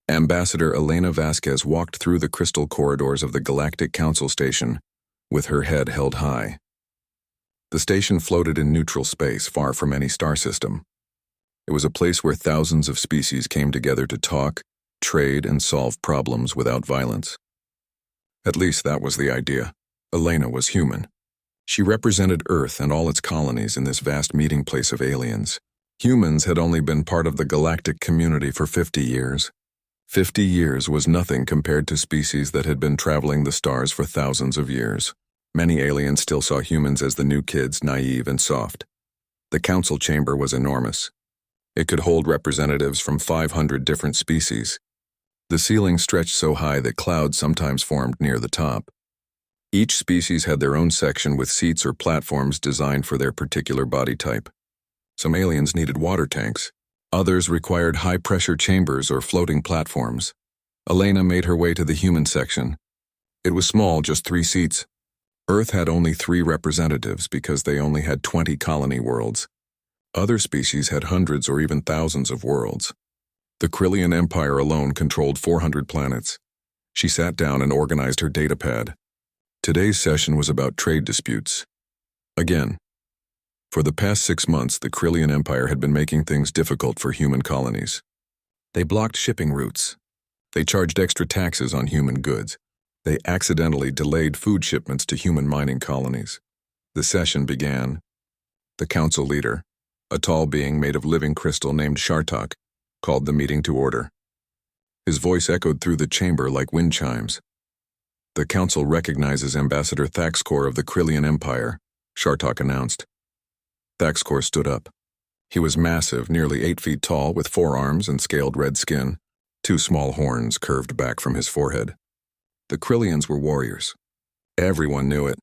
Ambassador Elena Vasquez walked through the crystal corridors of the Galactic Council Station, with her head held high. The station floated in neutral space, far from any star system. It was a place where thousands of species came together to talk, trade, and solve problems without violence. At least that was the idea. Elena was human. She represented Earth and all its colonies in this vast meeting place of aliens. Humans had only been part of the galactic community for 50 years. 50 years was nothing compared to species that had been traveling the stars for thousands of years. Many aliens still saw humans as the new kids, naive and soft. The council chamber was enormous. It could hold representatives from 500 different species. The ceiling stretched so high that clouds sometimes formed near the top. Each species had their own section with seats or platforms designed for their particular body type. Some aliens needed water tanks. Others required high-pressure chambers or floating platforms. Elena made her way to the human section. It was small, just 3 seats. Earth had only 3 representatives because they only had 20 colony worlds. Other species had hundreds or even thousands of worlds. The Krillian Empire alone controlled 400 planets. She sat down and organized her datapad. Today's session was about trade disputes. Again. For the past 6 months, the Krillian Empire had been making things difficult for human colonies. They blocked shipping routes. They charged extra taxes on human goods. They accidentally delayed food shipments to human mining colonies. The session began. The council leader, a tall being made of living crystal named Shartok, called the meeting to order. His voice echoed through the chamber like wind chimes. The council recognizes Ambassador Thaxkor of the Krillian Empire, Shartok announced. Thaxkor stood up. He was massive, nearly 8 feet tall, with 4 arms and scaled red skin. 2 small horns curved back from his forehead. The Krillians were warriors. Everyone knew it.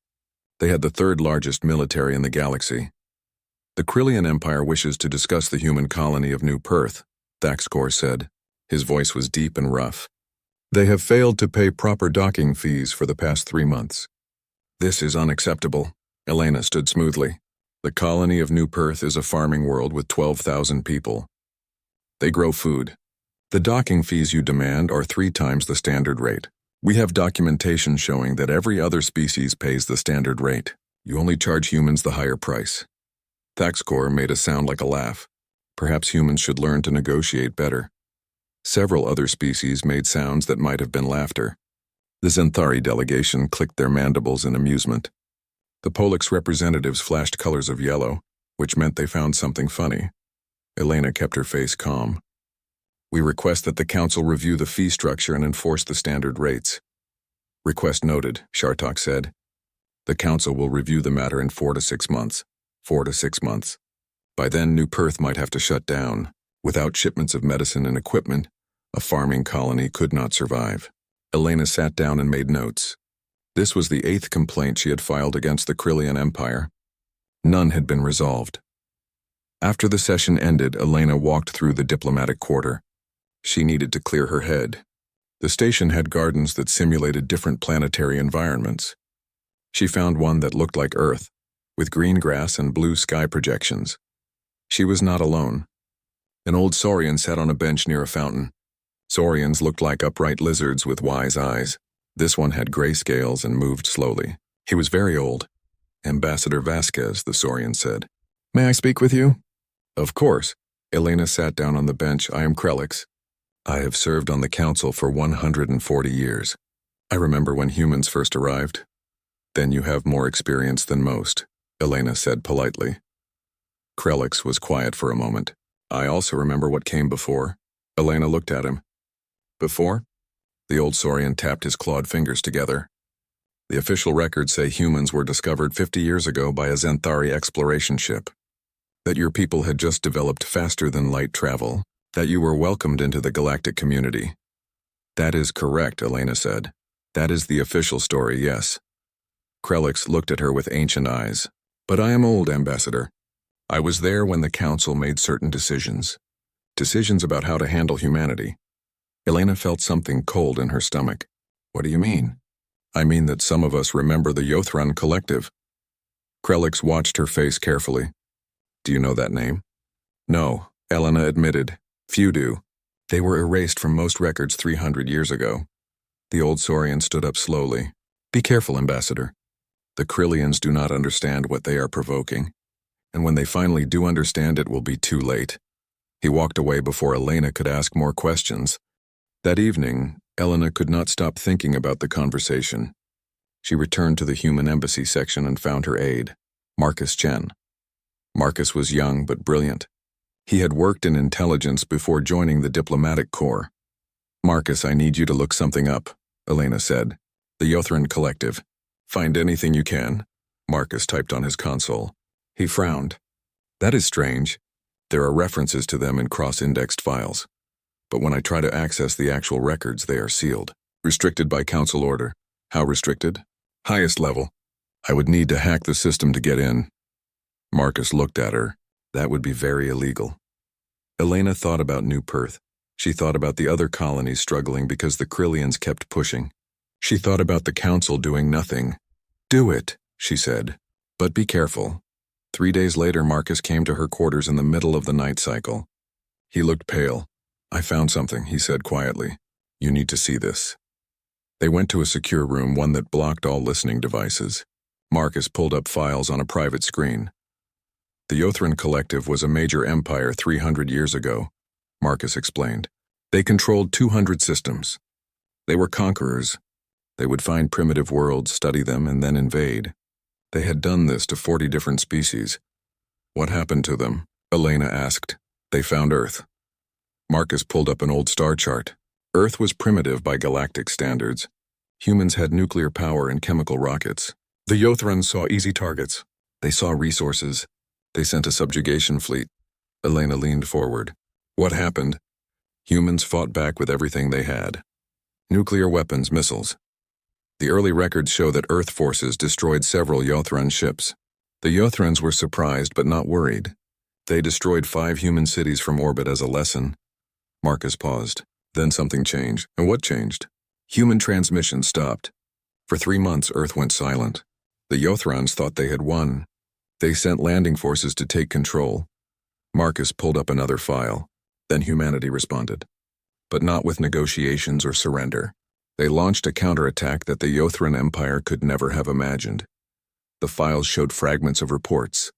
They had the 3rd largest military in the galaxy. The Krillian Empire wishes to discuss the human colony of New Perth, Thaxkor said. His voice was deep and rough. They have failed to pay proper docking fees for the past 3 months. This is unacceptable. Elena stood smoothly. The colony of New Perth is a farming world with 12,000 people. They grow food. The docking fees you demand are 3 times the standard rate. We have documentation showing that every other species pays the standard rate. You only charge humans the higher price. Thaxkor made a sound like a laugh. Perhaps humans should learn to negotiate better. Several other species made sounds that might have been laughter. The Xanthari delegation clicked their mandibles in amusement. The Pollux representatives flashed colors of yellow, which meant they found something funny. Elena kept her face calm. We request that the council review the fee structure and enforce the standard rates. Request noted, Shartok said. The council will review the matter in 4 to 6 months. 4 to 6 months. By then, New Perth might have to shut down. Without shipments of medicine and equipment, a farming colony could not survive. Elena sat down and made notes. This was the 8th complaint she had filed against the Krillian Empire. None had been resolved. After the session ended, Elena walked through the diplomatic quarter. She needed to clear her head. The station had gardens that simulated different planetary environments. She found one that looked like Earth, with green grass and blue sky projections. She was not alone. An old saurian sat on a bench near a fountain. Saurians looked like upright lizards with wise eyes. This one had gray scales and moved slowly. He was very old. Ambassador Vasquez, the saurian said. May I speak with you? Of course. Elena sat down on the bench. I am Krellix. I have served on the council for 140 years. I remember when humans first arrived. Then you have more experience than most, Elena said politely. Krellix was quiet for a moment. I also remember what came before. Elena looked at him. Before? The old saurian tapped his clawed fingers together. The official records say humans were discovered 50 years ago by a Xanthari exploration ship. That your people had just developed faster-than-light travel. That you were welcomed into the galactic community. That is correct, Elena said. That is the official story, yes. Krellix looked at her with ancient eyes. But I am old, Ambassador. I was there when the council made certain decisions. Decisions about how to handle humanity. Elena felt something cold in her stomach. What do you mean? I mean that some of us remember the Yothran Collective. Krellix watched her face carefully. Do you know that name? No, Elena admitted. Few do. They were erased from most records 300 years ago. The old Saurian stood up slowly. Be careful, Ambassador. The Krillians do not understand what they are provoking, and when they finally do understand, it will be too late. He walked away before Elena could ask more questions. That evening, Elena could not stop thinking about the conversation. She returned to the human embassy section and found her aide, Marcus Chen. Marcus was young but brilliant. He had worked in intelligence before joining the diplomatic corps. Marcus, I need you to look something up, Elena said. The Yothran Collective. Find anything you can. Marcus typed on his console. He frowned. That is strange. There are references to them in cross-indexed files. But when I try to access the actual records, they are sealed. Restricted by council order. How restricted? Highest level. I would need to hack the system to get in. Marcus looked at her. That would be very illegal. Elena thought about New Perth. She thought about the other colonies struggling because the Krillians kept pushing. She thought about the council doing nothing. Do it, she said. But be careful. 3 days later, Marcus came to her quarters in the middle of the night cycle. He looked pale. I found something, he said quietly. You need to see this. They went to a secure room, one that blocked all listening devices. Marcus pulled up files on a private screen. The Yothran Collective was a major empire 300 years ago, Marcus explained. They controlled 200 systems. They were conquerors. They would find primitive worlds, study them, and then invade. They had done this to 40 different species. What happened to them? Elena asked. They found Earth. Marcus pulled up an old star chart. Earth was primitive by galactic standards. Humans had nuclear power and chemical rockets. The Yothrans saw easy targets. They saw resources. They sent a subjugation fleet. Elena leaned forward. What happened? Humans fought back with everything they had. Nuclear weapons, missiles. The early records show that Earth forces destroyed several Yothran ships. The Yothrans were surprised but not worried. They destroyed 5 human cities from orbit as a lesson. Marcus paused. Then something changed. And what changed? Human transmission stopped. For 3 months, Earth went silent. The Yothrans thought they had won. They sent landing forces to take control. Marcus pulled up another file. Then humanity responded. But not with negotiations or surrender. They launched a counterattack that the Yothran Empire could never have imagined. The files showed fragments of reports.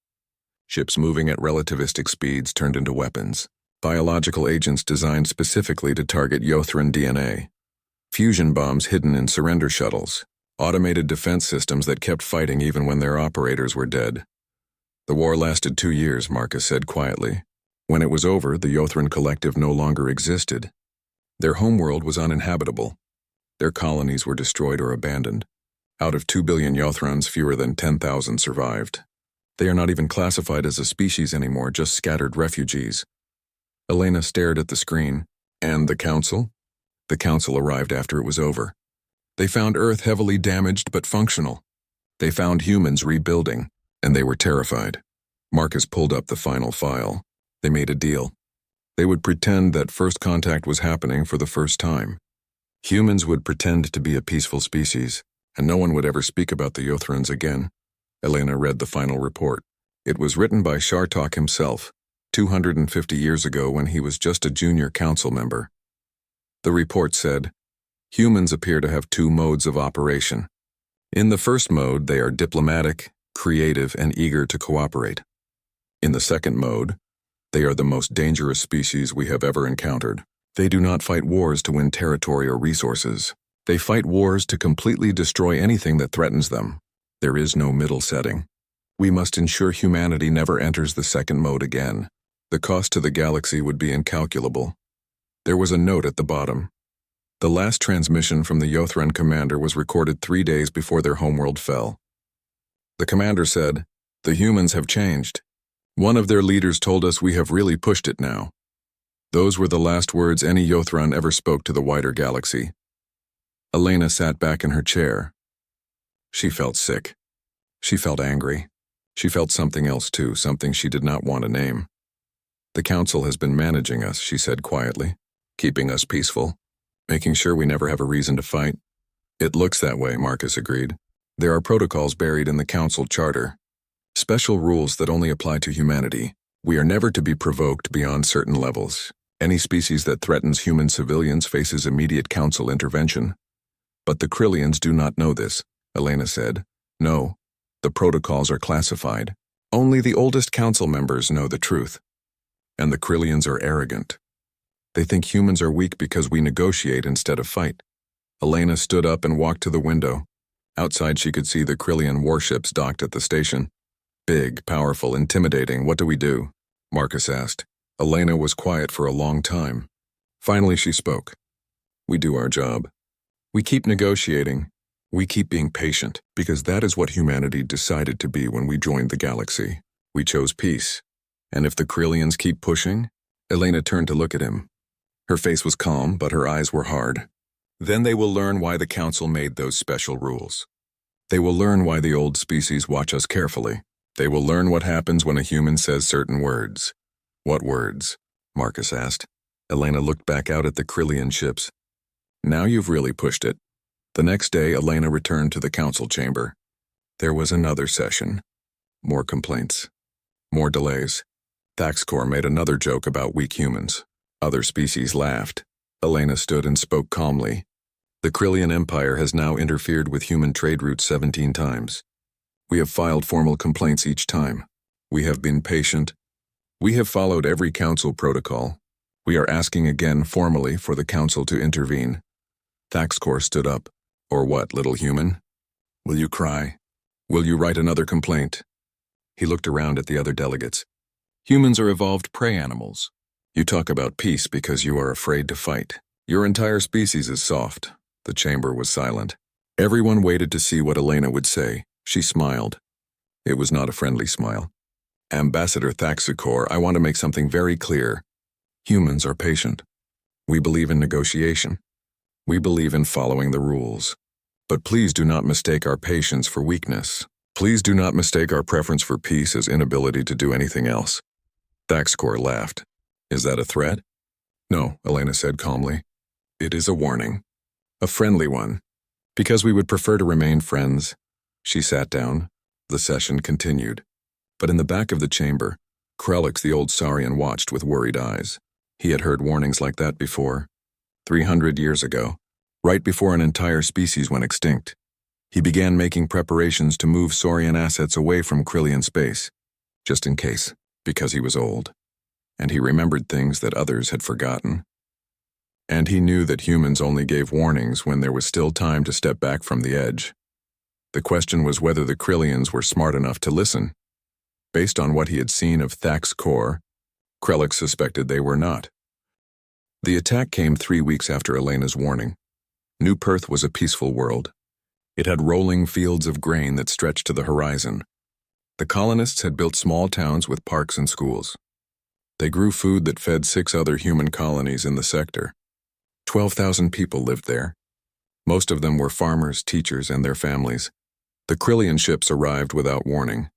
Ships moving at relativistic speeds turned into weapons. Biological agents designed specifically to target Yothran DNA. Fusion bombs hidden in surrender shuttles. Automated defense systems that kept fighting even when their operators were dead. The war lasted 2 years, Marcus said quietly. When it was over, the Yothran Collective no longer existed. Their homeworld was uninhabitable. Their colonies were destroyed or abandoned. Out of 2 billion Yothrans, fewer than 10,000 survived. They are not even classified as a species anymore, just scattered refugees. Elena stared at the screen. And the council? The council arrived after it was over. They found Earth heavily damaged but functional. They found humans rebuilding, and they were terrified. Marcus pulled up the final file. They made a deal. They would pretend that first contact was happening for the first time. Humans would pretend to be a peaceful species, and no one would ever speak about the Yothrans again. Elena read the final report. It was written by Shartok himself, 250 years ago when he was just a junior council member. The report said, humans appear to have 2 modes of operation. In the first mode, they are diplomatic, creative, and eager to cooperate. In the second mode, they are the most dangerous species we have ever encountered. They do not fight wars to win territory or resources. They fight wars to completely destroy anything that threatens them. There is no middle setting. We must ensure humanity never enters the second mode again. The cost to the galaxy would be incalculable. There was a note at the bottom. The last transmission from the Yothran commander was recorded 3 days before their homeworld fell. The commander said, "The humans have changed. One of their leaders told us we have really pushed it now." Those were the last words any Yothran ever spoke to the wider galaxy. Elena sat back in her chair. She felt sick. She felt angry. She felt something else too, something she did not want to name. "The council has been managing us," she said quietly, "keeping us peaceful, making sure we never have a reason to fight." "It looks that way," Marcus agreed. "There are protocols buried in the council charter. Special rules that only apply to humanity. We are never to be provoked beyond certain levels. Any species that threatens human civilians faces immediate council intervention. But the Krillians do not know this, Elena said. No, the protocols are classified. Only the oldest council members know the truth. And the Krillians are arrogant. They think humans are weak because we negotiate instead of fight. Elena stood up and walked to the window. Outside she could see the Krillian warships docked at the station. Big, powerful, intimidating. What do we do? Marcus asked. Elena was quiet for a long time. Finally she spoke. We do our job. We keep negotiating. We keep being patient, because that is what humanity decided to be when we joined the galaxy. We chose peace. And if the Krillians keep pushing? Elena turned to look at him. Her face was calm, but her eyes were hard. Then they will learn why the Council made those special rules. They will learn why the old species watch us carefully. They will learn what happens when a human says certain words. What words? Marcus asked. Elena looked back out at the Krillian ships. Now you've really pushed it. The next day, Elena returned to the council chamber. There was another session. More complaints. More delays. Thaxcor made another joke about weak humans. Other species laughed. Elena stood and spoke calmly. The Krillian Empire has now interfered with human trade routes 17 times. We have filed formal complaints each time. We have been patient. We have followed every council protocol. We are asking again formally for the council to intervene. Thaxcor stood up. Or what, little human? Will you cry? Will you write another complaint? He looked around at the other delegates. Humans are evolved prey animals. You talk about peace because you are afraid to fight. Your entire species is soft. The chamber was silent. Everyone waited to see what Elena would say. She smiled. It was not a friendly smile. Ambassador Thaxcor, I want to make something very clear. Humans are patient. We believe in negotiation. We believe in following the rules. But please do not mistake our patience for weakness. Please do not mistake our preference for peace as inability to do anything else. Thaxcor laughed. Is that a threat? No, Elena said calmly. It is a warning. A friendly one. Because we would prefer to remain friends. She sat down. The session continued. But in the back of the chamber, Krelix the old Saurian watched with worried eyes. He had heard warnings like that before. 300 years ago, right before an entire species went extinct. He began making preparations to move Saurian assets away from Krillian space, just in case, because he was old. And he remembered things that others had forgotten. And he knew that humans only gave warnings when there was still time to step back from the edge. The question was whether the Krillians were smart enough to listen. Based on what he had seen of Thaxcor, Krelix suspected they were not. The attack came 3 weeks after Elena's warning. New Perth was a peaceful world. It had rolling fields of grain that stretched to the horizon. The colonists had built small towns with parks and schools. They grew food that fed 6 other human colonies in the sector. 12,000 people lived there. Most of them were farmers, teachers, and their families. The Krillian ships arrived without warning.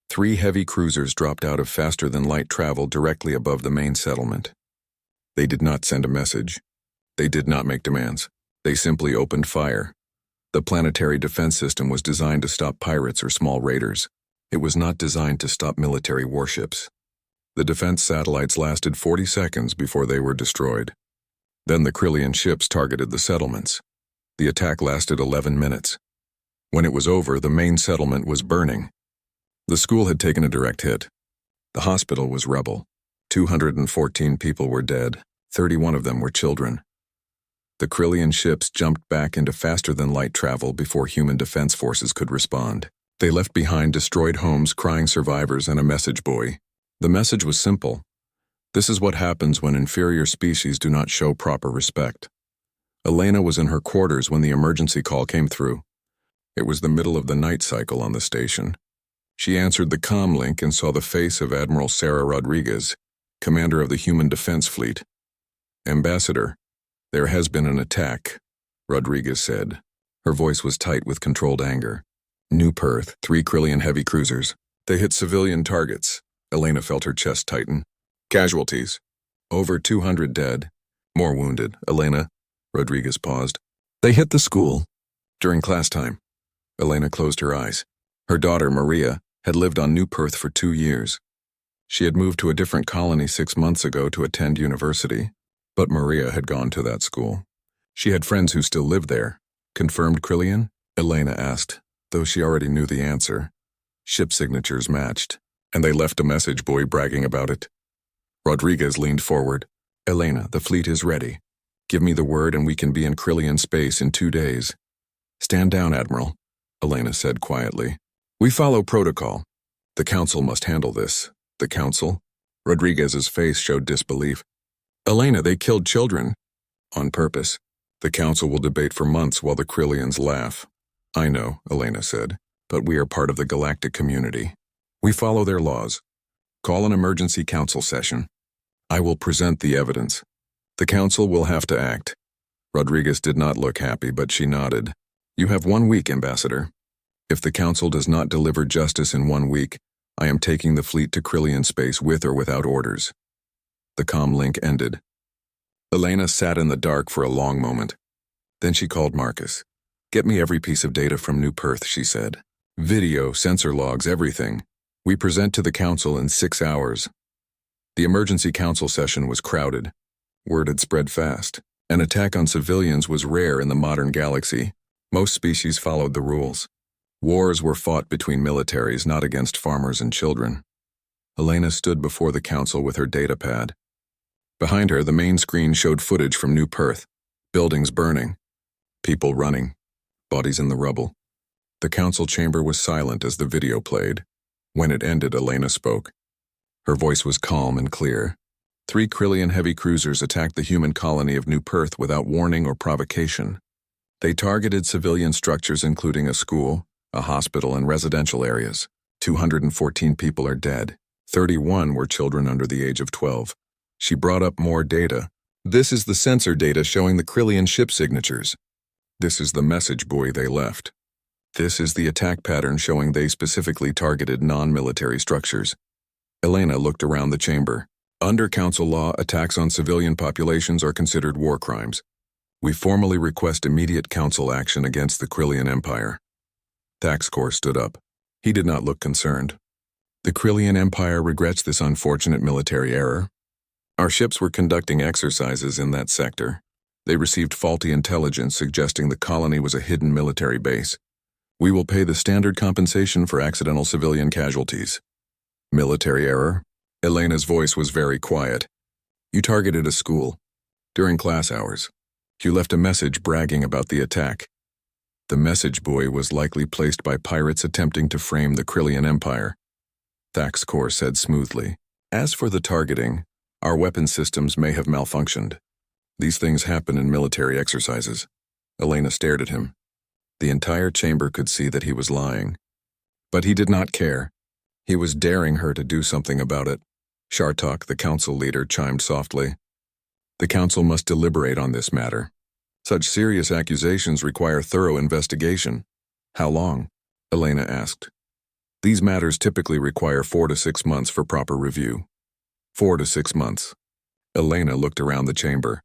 3 heavy cruisers dropped out of faster-than-light travel directly above the main settlement. They did not send a message. They did not make demands. They simply opened fire. The planetary defense system was designed to stop pirates or small raiders. It was not designed to stop military warships. The defense satellites lasted 40 seconds before they were destroyed. Then the Krillian ships targeted the settlements. The attack lasted 11 minutes. When it was over, the main settlement was burning. The school had taken a direct hit. The hospital was rubble. 214 people were dead. 31 of them were children. The Krillian ships jumped back into faster-than-light travel before human defense forces could respond. They left behind destroyed homes, crying survivors, and a message buoy. The message was simple. This is what happens when inferior species do not show proper respect. Elena was in her quarters when the emergency call came through. It was the middle of the night cycle on the station. She answered the comm link and saw the face of Admiral Sarah Rodriguez, commander of the Human Defense Fleet. Ambassador, there has been an attack, Rodriguez said. Her voice was tight with controlled anger. New Perth, 3 Krillian heavy cruisers. They hit civilian targets. Elena felt her chest tighten. Casualties. Over 200 dead. More wounded, Elena. Rodriguez paused. They hit the school. During class time. Elena closed her eyes. Her daughter, Maria, had lived on New Perth for 2 years. She had moved to a different colony 6 months ago to attend university, but Maria had gone to that school. She had friends who still lived there. Confirmed Krillian? Elena asked, though she already knew the answer. Ship signatures matched, and they left a message buoy bragging about it. Rodriguez leaned forward. Elena, the fleet is ready. Give me the word and we can be in Krillian space in 2 days. Stand down, Admiral, Elena said quietly. We follow protocol. The Council must handle this. The Council? Rodriguez's face showed disbelief. Elena, they killed children. On purpose. The Council will debate for months while the Krillians laugh. I know, Elena said, but we are part of the galactic community. We follow their laws. Call an emergency council session. I will present the evidence. The Council will have to act. Rodriguez did not look happy, but she nodded. You have 1 week, Ambassador. If the Council does not deliver justice in 1 week, I am taking the fleet to Krillian space with or without orders. The comm link ended. Elena sat in the dark for a long moment. Then she called Marcus. Get me every piece of data from New Perth, she said. Video, sensor logs, everything. We present to the Council in 6 hours. The emergency council session was crowded. Word had spread fast. An attack on civilians was rare in the modern galaxy. Most species followed the rules. Wars were fought between militaries, not against farmers and children. Elena stood before the Council with her datapad. Behind her, the main screen showed footage from New Perth. Buildings burning. People running. Bodies in the rubble. The Council chamber was silent as the video played. When it ended, Elena spoke. Her voice was calm and clear. 3 Krillian heavy cruisers attacked the human colony of New Perth without warning or provocation. They targeted civilian structures including a school, a hospital, and residential areas. 214 people are dead. 31 were children under the age of 12. She brought up more data. This is the sensor data showing the Krillian ship signatures. This is the message buoy they left. This is the attack pattern showing they specifically targeted non-military structures. Elena looked around the chamber. Under Council law, attacks on civilian populations are considered war crimes. We formally request immediate Council action against the Krillian Empire. Thaxcor stood up. He did not look concerned. The Krillian Empire regrets this unfortunate military error. Our ships were conducting exercises in that sector. They received faulty intelligence suggesting the colony was a hidden military base. We will pay the standard compensation for accidental civilian casualties. Military error? Elena's voice was very quiet. You targeted a school. During class hours. You left a message bragging about the attack. The message buoy was likely placed by pirates attempting to frame the Krillian Empire. Thaxcor said smoothly. As for the targeting, our weapon systems may have malfunctioned. These things happen in military exercises. Elena stared at him. The entire chamber could see that he was lying. But he did not care. He was daring her to do something about it. Shartok, the Council leader, chimed softly. The Council must deliberate on this matter. Such serious accusations require thorough investigation. How long? Elena asked. These matters typically require 4 to 6 months for proper review. 4 to 6 months. Elena looked around the chamber.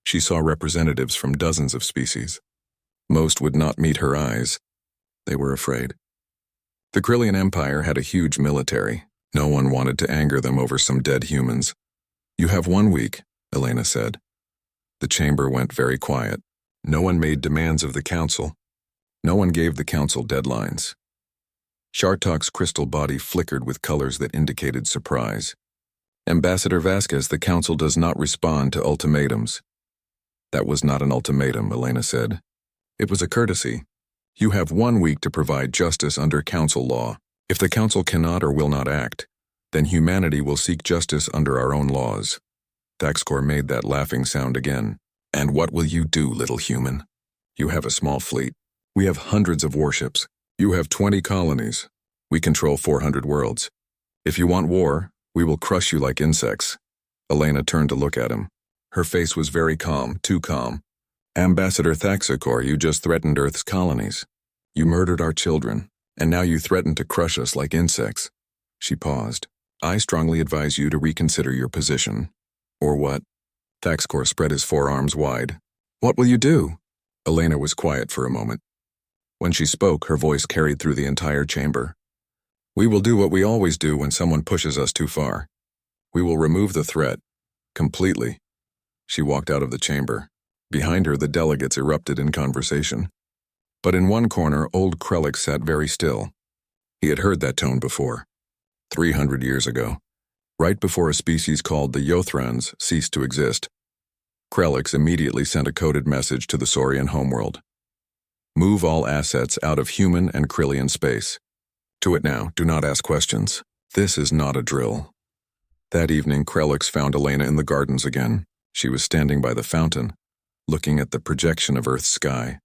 She saw representatives from dozens of species. Most would not meet her eyes. They were afraid. The Krillian Empire had a huge military. No one wanted to anger them over some dead humans. You have 1 week, Elena said. The chamber went very quiet. No one made demands of the Council. No one gave the Council deadlines. Shartok's crystal body flickered with colors that indicated surprise. Ambassador Vasquez, the Council does not respond to ultimatums. That was not an ultimatum, Elena said. It was a courtesy. You have 1 week to provide justice under Council law. If the Council cannot or will not act, then humanity will seek justice under our own laws. Thaxcor made that laughing sound again. And what will you do, little human? You have a small fleet. We have hundreds of warships. You have 20 colonies. We control 400 worlds. If you want war, we will crush you like insects. Elena turned to look at him. Her face was very calm, too calm. Ambassador Thaxcor, you just threatened Earth's colonies. You murdered our children, and now you threaten to crush us like insects. She paused. I strongly advise you to reconsider your position. Or what? Thaxcor spread his forearms wide. What will you do? Elena was quiet for a moment. When she spoke, her voice carried through the entire chamber. We will do what we always do when someone pushes us too far. We will remove the threat. Completely. She walked out of the chamber. Behind her, the delegates erupted in conversation. But in one corner, old Krelix sat very still. He had heard that tone before. 300 years ago, right before a species called the Yothrans ceased to exist, Krelix immediately sent a coded message to the Saurian homeworld. Move all assets out of human and Krillian space. To it now, do not ask questions. This is not a drill. That evening, Krelix found Elena in the gardens again. She was standing by the fountain, looking at the projection of Earth's sky.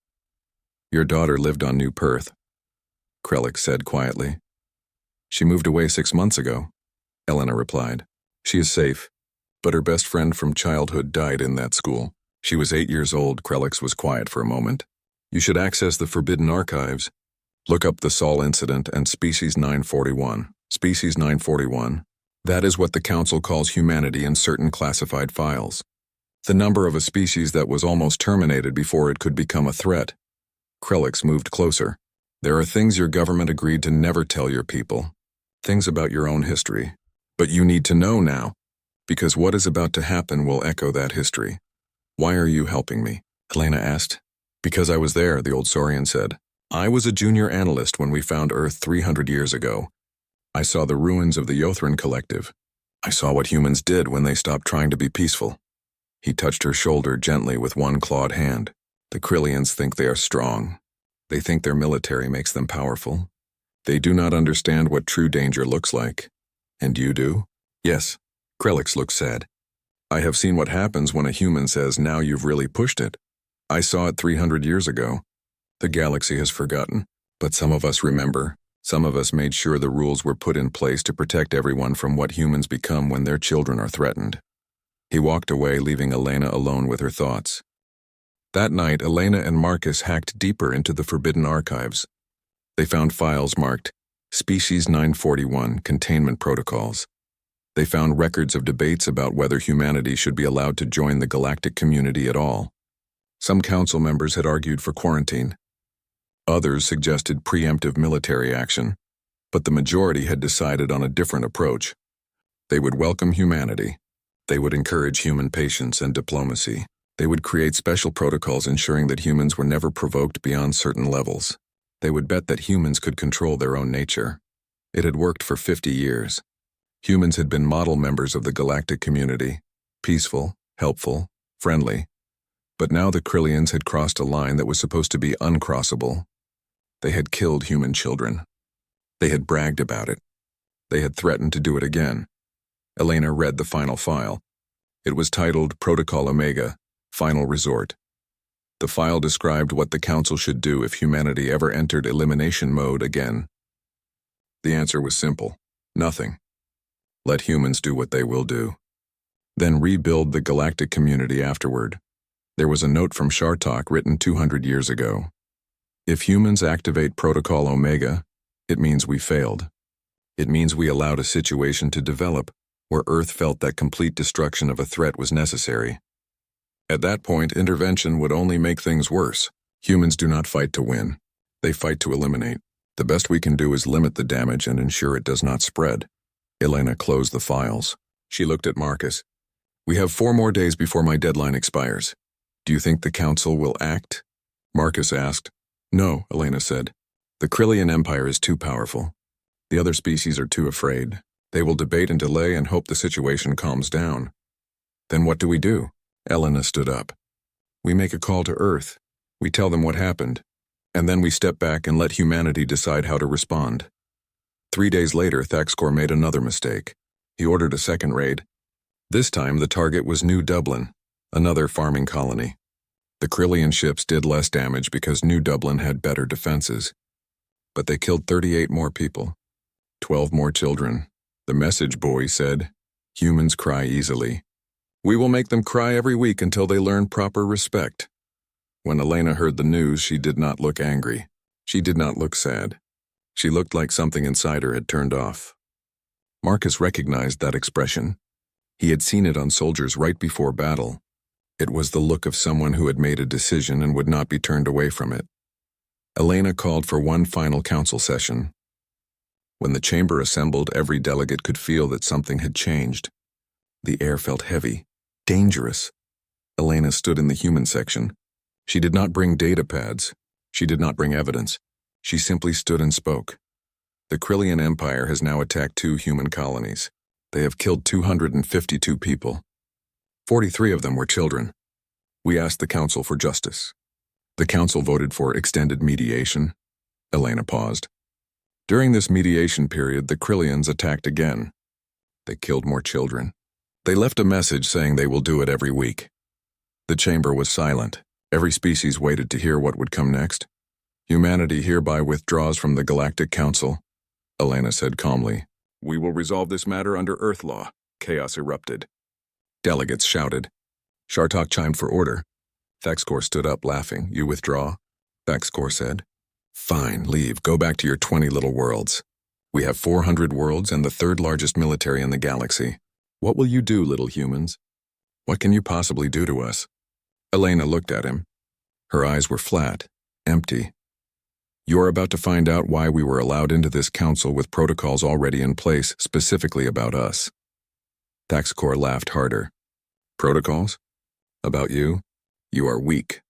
Your daughter lived on New Perth, Krelix said quietly. She moved away 6 months ago, Elena replied. She is safe, but her best friend from childhood died in that school. She was 8 years old. Krelix was quiet for a moment. You should access the forbidden archives. Look up the Sol incident and Species 941. Species 941. That is what the Council calls humanity in certain classified files. The number of a species that was almost terminated before it could become a threat. Krelix moved closer. There are things your government agreed to never tell your people. Things about your own history. But you need to know now, because what is about to happen will echo that history. Why are you helping me? Elena asked. Because I was there, the old Saurian said. I was a junior analyst when we found Earth 300 years ago. I saw the ruins of the Yothran Collective. I saw what humans did when they stopped trying to be peaceful. He touched her shoulder gently with one clawed hand. The Krillians think they are strong. They think their military makes them powerful. They do not understand what true danger looks like. And you do? Yes. Krelix looked sad. I have seen what happens when a human says, now you've really pushed it. I saw it 300 years ago. The galaxy has forgotten, but some of us remember. Some of us made sure the rules were put in place to protect everyone from what humans become when their children are threatened. He walked away, leaving Elena alone with her thoughts. That night, Elena and Marcus hacked deeper into the forbidden archives. They found files marked Species 941 Containment Protocols. They found records of debates about whether humanity should be allowed to join the galactic community at all. Some council members had argued for quarantine. Others suggested preemptive military action, but the majority had decided on a different approach. They would welcome humanity. They would encourage human patience and diplomacy. They would create special protocols ensuring that humans were never provoked beyond certain levels. They would bet that humans could control their own nature. It had worked for 50 years. Humans had been model members of the galactic community, peaceful, helpful, friendly. But now the Krillians had crossed a line that was supposed to be uncrossable. They had killed human children. They had bragged about it. They had threatened to do it again. Elena read the final file. It was titled Protocol Omega, Final Resort. The file described what the Council should do if humanity ever entered elimination mode again. The answer was simple. Nothing. Let humans do what they will do. Then rebuild the galactic community afterward. There was a note from Shartok written 200 years ago. If humans activate Protocol Omega, it means we failed. It means we allowed a situation to develop where Earth felt that complete destruction of a threat was necessary. At that point, intervention would only make things worse. Humans do not fight to win. They fight to eliminate. The best we can do is limit the damage and ensure it does not spread. Elena closed the files. She looked at Marcus. We have 4 more days before my deadline expires. Do you think the Council will act? Marcus asked. No, Elena said. The Krillian Empire is too powerful. The other species are too afraid. They will debate and delay and hope the situation calms down. Then what do we do? Elena stood up. We make a call to Earth. We tell them what happened. And then we step back and let humanity decide how to respond. 3 days later, Thaxcor made another mistake. He ordered a second raid. This time, the target was New Dublin, another farming colony. The Krillian ships did less damage because New Dublin had better defenses. But they killed 38 more people, 12 more children. The message boy said, humans cry easily. We will make them cry every week until they learn proper respect. When Elena heard the news, she did not look angry. She did not look sad. She looked like something inside her had turned off. Marcus recognized that expression. He had seen it on soldiers right before battle. It was the look of someone who had made a decision and would not be turned away from it. Elena called for one final council session. When the chamber assembled, every delegate could feel that something had changed. The air felt heavy, dangerous. Elena stood in the human section. She did not bring data pads. She did not bring evidence. She simply stood and spoke. The Krillian Empire has now attacked 2 human colonies. They have killed 252 people. 43 of them were children. We asked the Council for justice. The Council voted for extended mediation. Elena paused. During this mediation period, the Krillians attacked again. They killed more children. They left a message saying they will do it every week. The chamber was silent. Every species waited to hear what would come next. Humanity hereby withdraws from the Galactic Council. Elena said calmly, "We will resolve this matter under Earth law." Chaos erupted. Delegates shouted. Shartok chimed for order. Thaxcor stood up, laughing. "You withdraw?" Thaxcor said. "Fine, leave. Go back to your 20 little worlds. We have 400 worlds and the 3rd largest military in the galaxy. What will you do, little humans? What can you possibly do to us?" Elena looked at him. Her eyes were flat, empty. "You're about to find out why we were allowed into this council with protocols already in place specifically about us." Thaxcor laughed harder. "Protocols? About you? You are weak.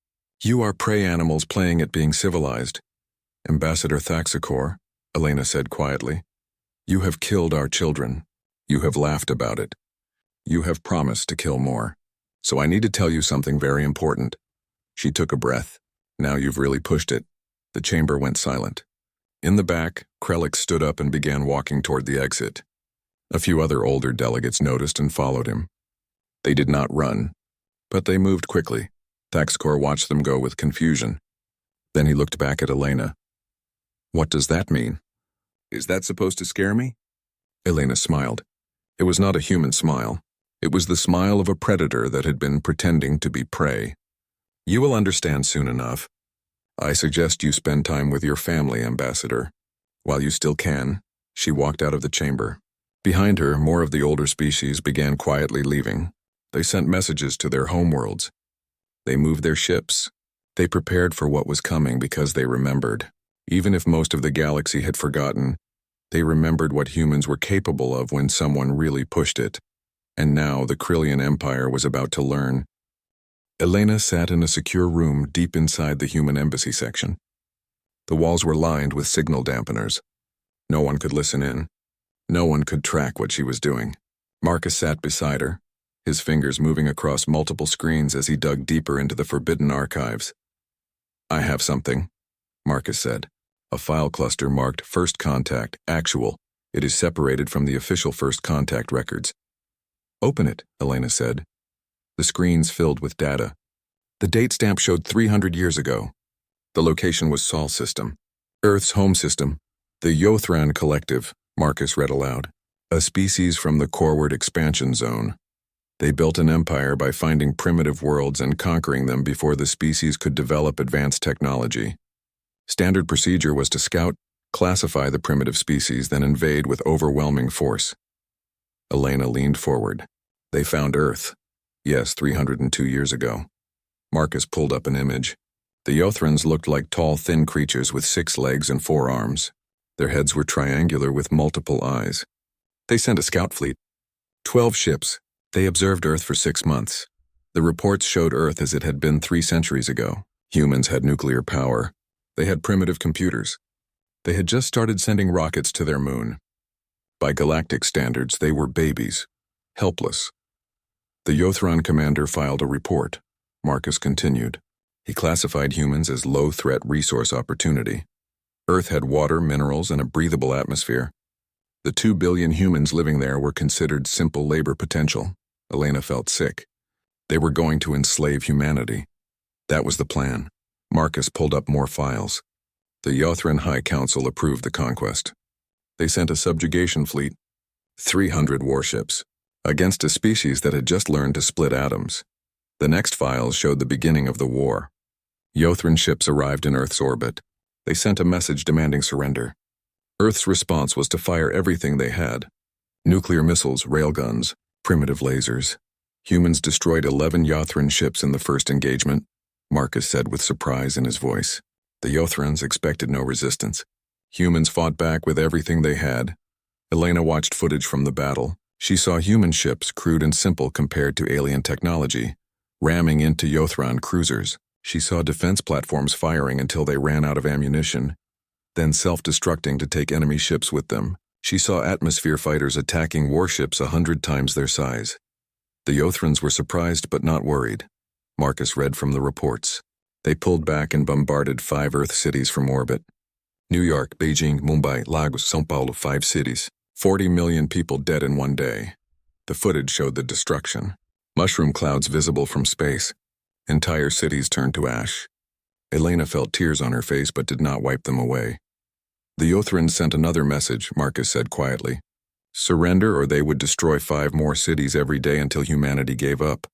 You are prey animals playing at being civilized. Ambassador Thaxcor," Elena said quietly, "you have killed our children. You have laughed about it. You have promised to kill more. So I need to tell you something very important." She took a breath. "Now you've really pushed it." The chamber went silent. In the back, Krellick stood up and began walking toward the exit. A few other older delegates noticed and followed him. They did not run, but they moved quickly. Thaxcor watched them go with confusion. Then he looked back at Elena. "What does that mean? Is that supposed to scare me?" Elena smiled. It was not a human smile. It was the smile of a predator that had been pretending to be prey. "You will understand soon enough. I suggest you spend time with your family, Ambassador. While you still can." She walked out of the chamber. Behind her, more of the older species began quietly leaving. They sent messages to their homeworlds. They moved their ships. They prepared for what was coming because they remembered. Even if most of the galaxy had forgotten, they remembered what humans were capable of when someone really pushed it. And now the Krillian Empire was about to learn. Elena sat in a secure room deep inside the human embassy section. The walls were lined with signal dampeners. No one could listen in. No one could track what she was doing. Marcus sat beside her, his fingers moving across multiple screens as he dug deeper into the forbidden archives. "I have something," Marcus said. A file cluster marked First Contact, Actual. It is separated from the official First Contact records. "Open it," Elena said. The screens filled with data. The date stamp showed 300 years ago. The location was Sol System, Earth's home system. "The Yothran Collective," Marcus read aloud. "A species from the Corward Expansion Zone. They built an empire by finding primitive worlds and conquering them before the species could develop advanced technology. Standard procedure was to scout, classify the primitive species, then invade with overwhelming force." Elena leaned forward. "They found Earth. Yes, 302 years ago." Marcus pulled up an image. The Yothrans looked like tall, thin creatures with 6 legs and 4 arms. Their heads were triangular with multiple eyes. They sent a scout fleet. 12 ships. They observed Earth for 6 months. The reports showed Earth as it had been 3 centuries ago. Humans had nuclear power. They had primitive computers. They had just started sending rockets to their moon. By galactic standards, they were babies, helpless. The Yothran commander filed a report. Marcus continued. He classified humans as low-threat resource opportunity. Earth had water, minerals, and a breathable atmosphere. The 2 billion humans living there were considered simple labor potential. Elena felt sick. They were going to enslave humanity. That was the plan. Marcus pulled up more files. The Yothran High Council approved the conquest. They sent a subjugation fleet, 300 warships, against a species that had just learned to split atoms. The next files showed the beginning of the war. Yothran ships arrived in Earth's orbit. They sent a message demanding surrender. Earth's response was to fire everything they had. Nuclear missiles, railguns, primitive lasers. Humans destroyed 11 Yothran ships in the first engagement, Marcus said with surprise in his voice. The Yothrans expected no resistance. Humans fought back with everything they had. Elena watched footage from the battle. She saw human ships, crude and simple compared to alien technology, ramming into Yothron cruisers. She saw defense platforms firing until they ran out of ammunition, then self-destructing to take enemy ships with them. She saw atmosphere fighters attacking warships 100 times their size. The Yothrons were surprised but not worried. Marcus read from the reports. They pulled back and bombarded 5 Earth cities from orbit. New York, Beijing, Mumbai, Lagos, São Paulo, 5 cities. 40 million people dead in one day. The footage showed the destruction. Mushroom clouds visible from space. Entire cities turned to ash. Elena felt tears on her face but did not wipe them away. The Yothrons sent another message, Marcus said quietly. Surrender or they would destroy 5 more cities every day until humanity gave up.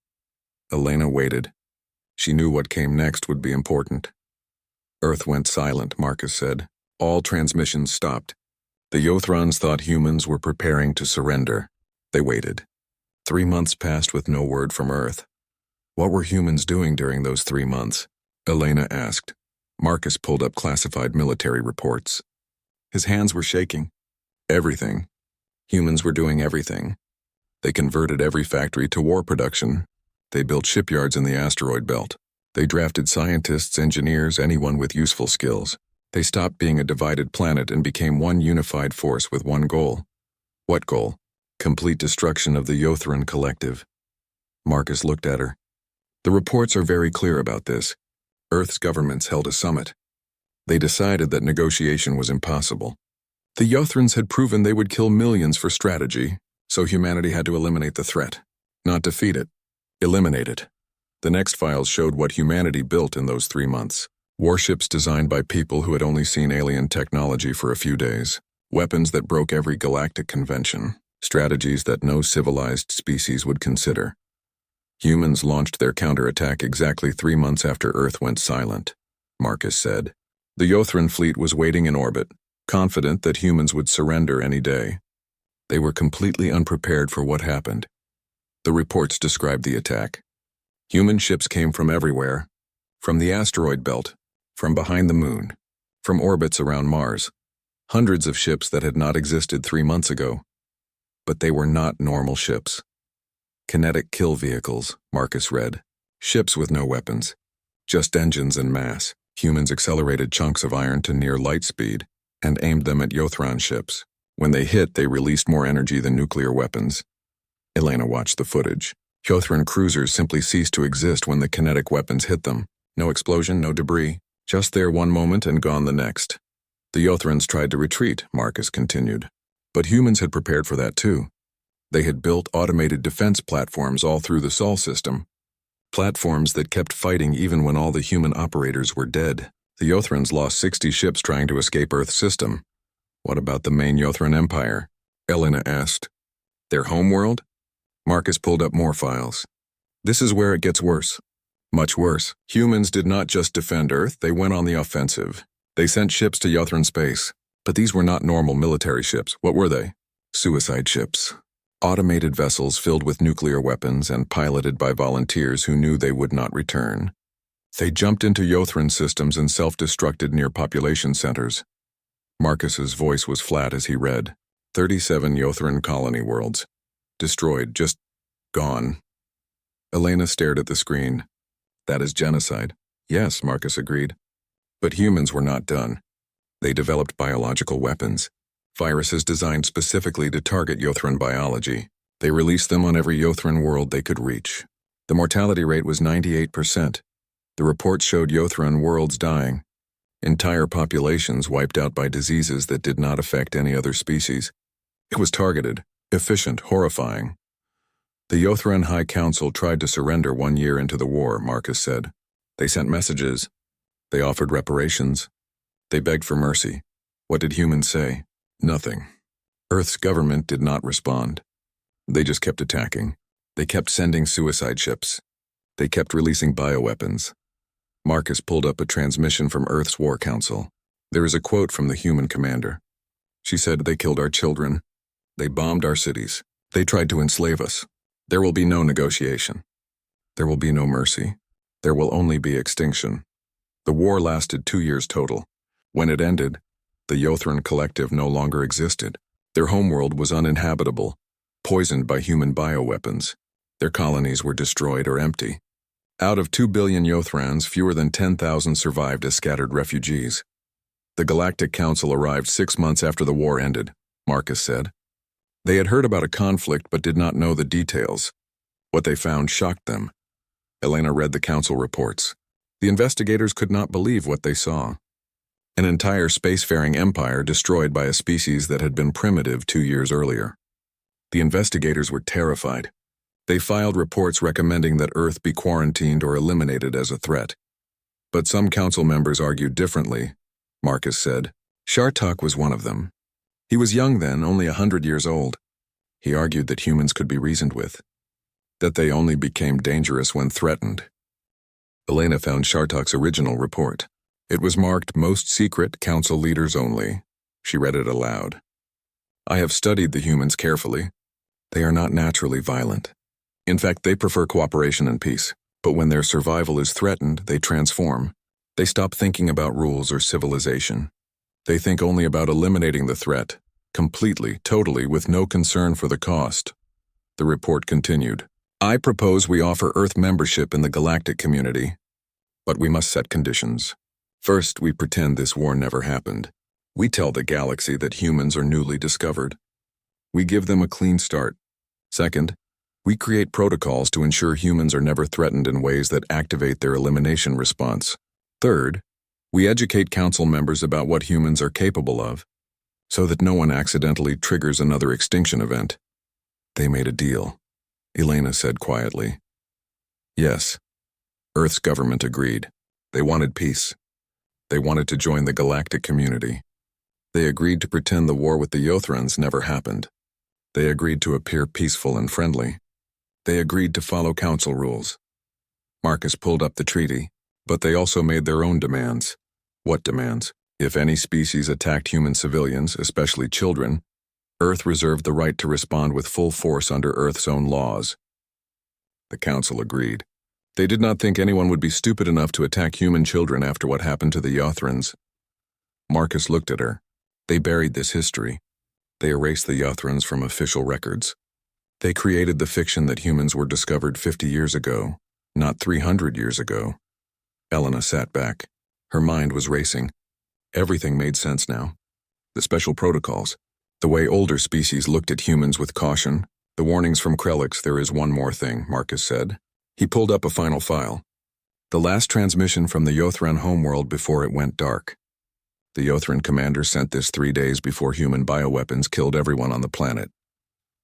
Elena waited. She knew what came next would be important. Earth went silent, Marcus said. All transmissions stopped. The Yothrons thought humans were preparing to surrender. They waited. 3 months passed with no word from Earth. What were humans doing during those 3 months? Elena asked. Marcus pulled up classified military reports. His hands were shaking. Everything. Humans were doing everything. They converted every factory to war production. They built shipyards in the asteroid belt. They drafted scientists, engineers, anyone with useful skills. They stopped being a divided planet and became one unified force with one goal. What goal? Complete destruction of the Yothron collective. Marcus looked at her. The reports are very clear about this. Earth's governments held a summit. They decided that negotiation was impossible. The Yothrons had proven they would kill millions for strategy, so humanity had to eliminate the threat. Not defeat it. Eliminate it. The next files showed what humanity built in those 3 months. Warships designed by people who had only seen alien technology for a few days. Weapons that broke every galactic convention. Strategies that no civilized species would consider. Humans launched their counterattack exactly 3 months after Earth went silent, Marcus said. The Yothron fleet was waiting in orbit, confident that humans would surrender any day. They were completely unprepared for what happened. The reports described the attack. Human ships came from everywhere, from the asteroid belt, from behind the moon, from orbits around Mars. Hundreds of ships that had not existed 3 months ago. But they were not normal ships. Kinetic kill vehicles, Marcus read. Ships with no weapons. Just engines and mass. Humans accelerated chunks of iron to near light speed and aimed them at Yothron ships. When they hit, they released more energy than nuclear weapons. Elena watched the footage. Yothron cruisers simply ceased to exist when the kinetic weapons hit them. No explosion, no debris. Just there one moment and gone the next. The Yothrons tried to retreat, Marcus continued. But humans had prepared for that too. They had built automated defense platforms all through the Sol system. Platforms that kept fighting even when all the human operators were dead. The Yothrons lost 60 ships trying to escape Earth's system. What about the main Yothron Empire? Elena asked. Their homeworld? Marcus pulled up more files. This is where it gets worse. Much worse. Humans did not just defend Earth, they went on the offensive. They sent ships to Yothron space. But these were not normal military ships. What were they? Suicide ships. Automated vessels filled with nuclear weapons and piloted by volunteers who knew they would not return. They jumped into Yothron systems and self-destructed near population centers. Marcus's voice was flat as he read. 37 Yothron colony worlds. Destroyed, just gone. Elena stared at the screen. That is genocide. Yes, Marcus agreed. But humans were not done. They developed biological weapons. Viruses designed specifically to target Yothron biology. They released them on every Yothron world they could reach. The mortality rate was 98%. The reports showed Yothron worlds dying. Entire populations wiped out by diseases that did not affect any other species. It was targeted, efficient, horrifying. The Yothron High Council tried to surrender 1 year into the war, Marcus said. They sent messages. They offered reparations. They begged for mercy. What did humans say? Nothing. Earth's government did not respond. They just kept attacking. They kept sending suicide ships. They kept releasing bioweapons. Marcus pulled up a transmission from Earth's War Council. There is a quote from the human commander. She said, "They killed our children. They bombed our cities. They tried to enslave us. There will be no negotiation. There will be no mercy. There will only be extinction." The war lasted 2 years total. When it ended, The Yothran collective no longer existed. Their homeworld was uninhabitable, poisoned by human bioweapons. Their colonies were destroyed or empty. Out of 2 billion Yothrans, fewer than 10,000 survived as scattered refugees. The Galactic Council arrived 6 months after the war ended, Marcus said. They had heard about a conflict but did not know the details. What they found shocked them. Elena read the council reports. The investigators could not believe what they saw. An entire spacefaring empire destroyed by a species that had been primitive 2 years earlier. The investigators were terrified. They filed reports recommending that Earth be quarantined or eliminated as a threat. But some council members argued differently, Marcus said. Shartok was one of them. He was young then, only 100 years old. He argued that humans could be reasoned with, that they only became dangerous when threatened. Elena found Shartok's original report. It was marked Most Secret, Council Leaders Only. She read it aloud. I have studied the humans carefully. They are not naturally violent. In fact, they prefer cooperation and peace. But when their survival is threatened, they transform. They stop thinking about rules or civilization. They think only about eliminating the threat, completely, totally, with no concern for the cost. The report continued. I propose we offer Earth membership in the galactic community, but we must set conditions. First, we pretend this war never happened. We tell the galaxy that humans are newly discovered. We give them a clean start. Second, we create protocols to ensure humans are never threatened in ways that activate their elimination response. Third, we educate council members about what humans are capable of, so that no one accidentally triggers another extinction event. They made a deal, Elena said quietly. Yes, Earth's government agreed. They wanted peace. They wanted to join the galactic community. They agreed to pretend the war with the Yothrans never happened. They agreed to appear peaceful and friendly. They agreed to follow council rules. Marcus pulled up the treaty, but they also made their own demands. What demands? If any species attacked human civilians, especially children, Earth reserved the right to respond with full force under Earth's own laws. The council agreed. They did not think anyone would be stupid enough to attack human children after what happened to the Yothrans. Marcus looked at her. They buried this history. They erased the Yothrans from official records. They created the fiction that humans were discovered 50 years ago, not 300 years ago. Elena sat back. Her mind was racing. Everything made sense now. The special protocols, the way older species looked at humans with caution, the warnings from Krellix. There is one more thing, Marcus said. He pulled up a final file. The last transmission from the Yothran homeworld before it went dark. The Yothran commander sent this 3 days before human bioweapons killed everyone on the planet.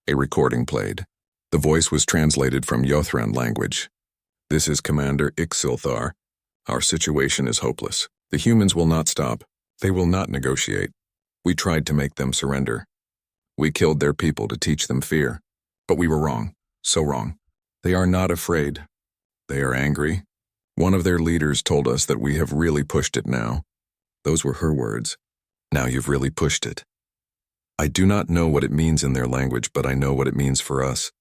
A recording played. The voice was translated from Yothran language. This is Commander Ixilthar. Our situation is hopeless. The humans will not stop. They will not negotiate. We tried to make them surrender. We killed their people to teach them fear. But we were wrong. So wrong. They are not afraid. They are angry. One of their leaders told us that we have really pushed it now. Those were her words. Now you've really pushed it. I do not know what it means in their language, but I know what it means for us.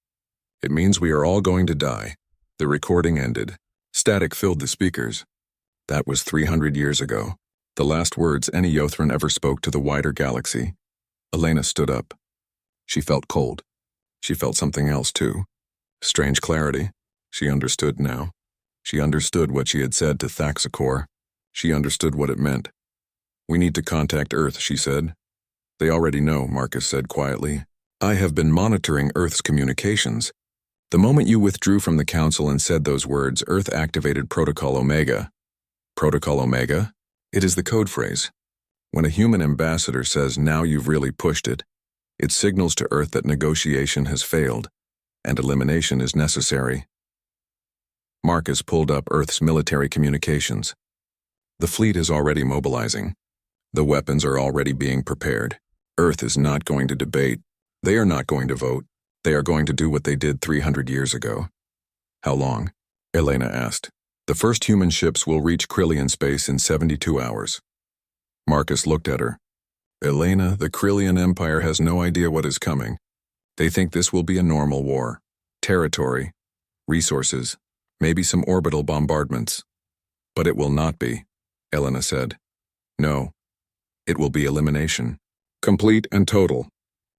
It means we are all going to die. The recording ended. Static filled the speakers. That was 300 years ago. The last words any Yothran ever spoke to the wider galaxy. Elena stood up. She felt cold. She felt something else, too. Strange clarity. She understood now. She understood what she had said to Thaxacor. She understood what it meant. We need to contact Earth, she said. They already know, Marcus said quietly. I have been monitoring Earth's communications. The moment you withdrew from the council and said those words, Earth activated Protocol Omega. Protocol Omega? It is the code phrase. When a human ambassador says, now you've really pushed it, it signals to Earth that negotiation has failed, and elimination is necessary. Marcus pulled up Earth's military communications. The fleet is already mobilizing. The weapons are already being prepared. Earth is not going to debate. They are not going to vote. They are going to do what they did 300 years ago. How long? Elena asked. The first human ships will reach Krillian space in 72 hours. Marcus looked at her. Elena, the Krillian Empire has no idea what is coming. They think this will be a normal war. Territory, resources, maybe some orbital bombardments. But it will not be, Elena said. No. It will be elimination. Complete and total.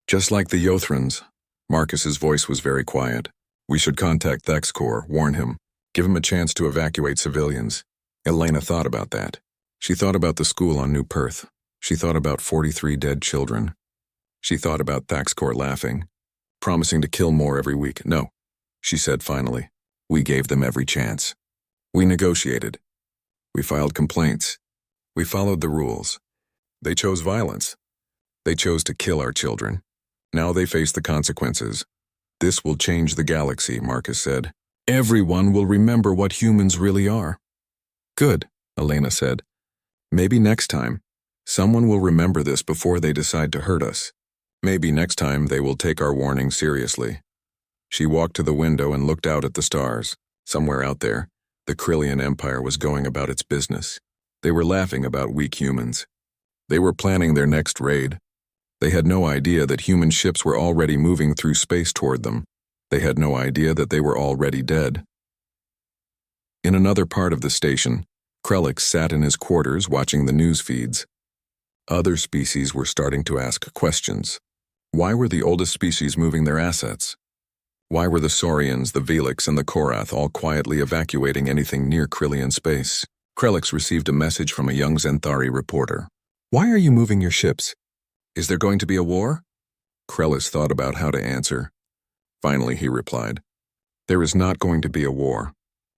Just like the Yothrans. Marcus's voice was very quiet. We should contact Thexcor, warn him. Give him a chance to evacuate civilians. Elena thought about that. She thought about the school on New Perth. She thought about 43 dead children. She thought about Thexcor laughing, promising to kill more every week. No, she said finally. We gave them every chance. We negotiated. We filed complaints. We followed the rules. They chose violence. They chose to kill our children. Now they face the consequences. This will change the galaxy, Marcus said. Everyone will remember what humans really are. Good, Elena said. Maybe next time, someone will remember this before they decide to hurt us. Maybe next time they will take our warning seriously. She walked to the window and looked out at the stars. Somewhere out there, the Krillian Empire was going about its business. They were laughing about weak humans. They were planning their next raid. They had no idea that human ships were already moving through space toward them. They had no idea that they were already dead. In another part of the station, Krelix sat in his quarters watching the news feeds. Other species were starting to ask questions. Why were the oldest species moving their assets? Why were the Saurians, the Velix, and the Korath all quietly evacuating anything near Krillian space? Krelix received a message from a young Xanthari reporter. Why are you moving your ships? Is there going to be a war? Krelix thought about how to answer. Finally, he replied, There is not going to be a war.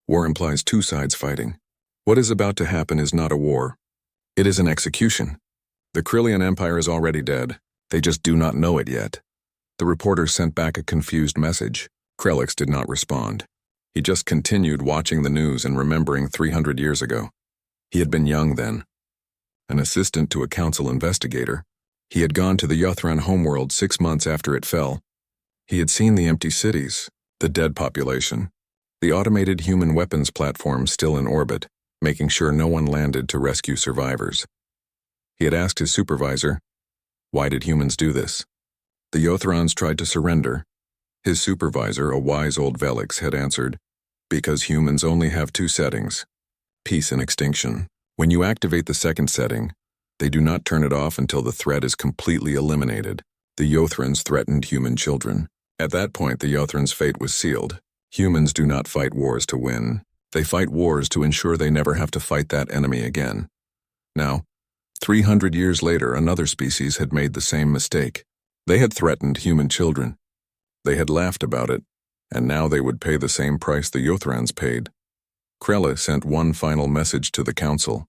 War implies two sides fighting. What is about to happen is not a war. It is an execution. The Krillian Empire is already dead. They just do not know it yet. The reporter sent back a confused message. Krelix did not respond. He just continued watching the news and remembering 300 years ago. He had been young then. An assistant to a council investigator. He had gone to the Yothran homeworld 6 months after it fell. He had seen the empty cities, the dead population, the automated human weapons platform still in orbit, making sure no one landed to rescue survivors. He had asked his supervisor, why did humans do this? The Yothrans tried to surrender. His supervisor, a wise old Velix, had answered, because humans only have two settings, peace and extinction. When you activate the second setting, they do not turn it off until the threat is completely eliminated. The Yothrans threatened human children. At that point, the Yothrans' fate was sealed. Humans do not fight wars to win. They fight wars to ensure they never have to fight that enemy again. Now, 300 years later, another species had made the same mistake. They had threatened human children. They had laughed about it, and now they would pay the same price the Yothrans paid. Krella sent one final message to the council.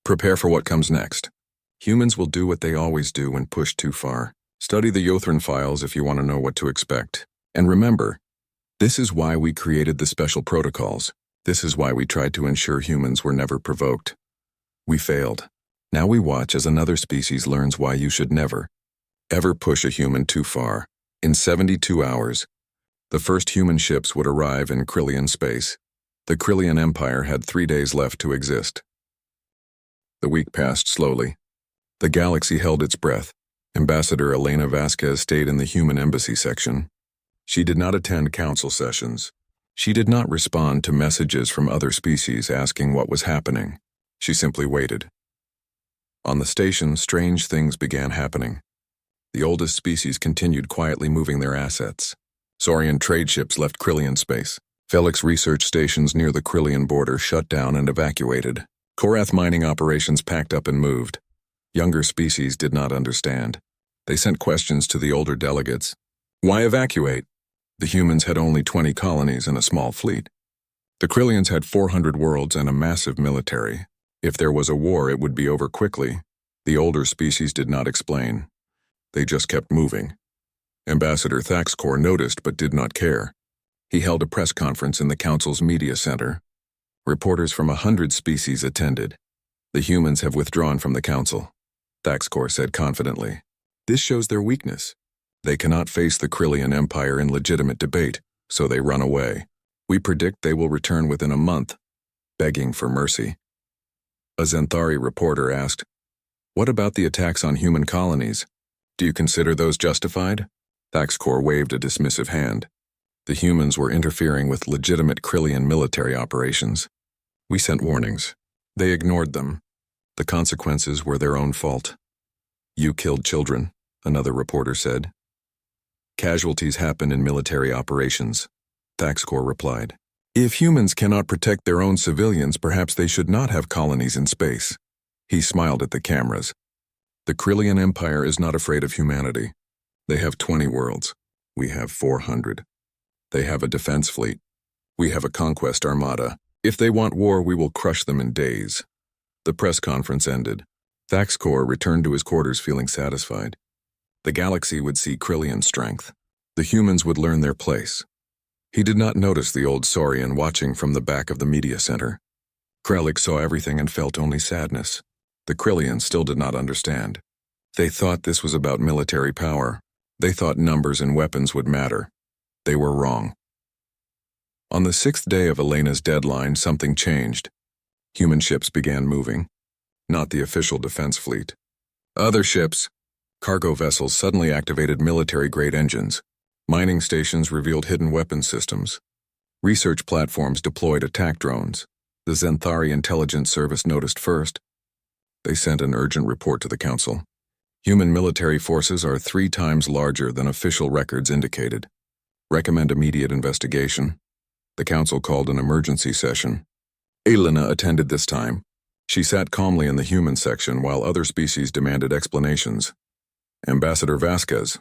Prepare for what comes next. Humans will do what they always do when pushed too far. Study the Yothran files if you want to know what to expect. And remember, this is why we created the special protocols. This is why we tried to ensure humans were never provoked. We failed. Now we watch as another species learns why you should never, ever push a human too far. In 72 hours, the first human ships would arrive in Krillian space. The Krillian Empire had 3 days left to exist. The week passed slowly. The galaxy held its breath. Ambassador Elena Vasquez stayed in the human embassy section. She did not attend council sessions. She did not respond to messages from other species asking what was happening. She simply waited. On the station, strange things began happening. The oldest species continued quietly moving their assets. Saurian trade ships left Krillian space. Felix research stations near the Krillian border shut down and evacuated. Korath mining operations packed up and moved. Younger species did not understand. They sent questions to the older delegates. Why evacuate? The humans had only 20 colonies and a small fleet. The Krillians had 400 worlds and a massive military. If there was a war, it would be over quickly. The older species did not explain. They just kept moving. Ambassador Thexcor noticed but did not care. He held a press conference in the council's media center. Reporters from 100 species attended. The humans have withdrawn from the council, Thexcor said confidently. This shows their weakness. They cannot face the Krillian Empire in legitimate debate, so they run away. We predict they will return within a month, begging for mercy. A Xanthari reporter asked, What about the attacks on human colonies? Do you consider those justified? Thexcor waved a dismissive hand. The humans were interfering with legitimate Krillian military operations. We sent warnings. They ignored them. The consequences were their own fault. You killed children, another reporter said. Casualties happen in military operations, Thaxcor replied. If humans cannot protect their own civilians, perhaps they should not have colonies in space. He smiled at the cameras. The Krillian Empire is not afraid of humanity. They have 20 worlds. We have 400. They have a defense fleet. We have a conquest armada. If they want war, we will crush them in days. The press conference ended. Thaxcor returned to his quarters feeling satisfied. The galaxy would see Krillian strength. The humans would learn their place. He did not notice the old Saurian watching from the back of the media center. Kralik saw everything and felt only sadness. The Krillians still did not understand. They thought this was about military power. They thought numbers and weapons would matter. They were wrong. On the 6th day of Elena's deadline, something changed. Human ships began moving. Not the official defense fleet. Other ships. Cargo vessels suddenly activated military-grade engines. Mining stations revealed hidden weapon systems. Research platforms deployed attack drones. The Zenthari Intelligence Service noticed first. They sent an urgent report to the Council. Human military forces are 3 times larger than official records indicated. Recommend immediate investigation. The Council called an emergency session. Elena attended this time. She sat calmly in the human section while other species demanded explanations. Ambassador Vasquez,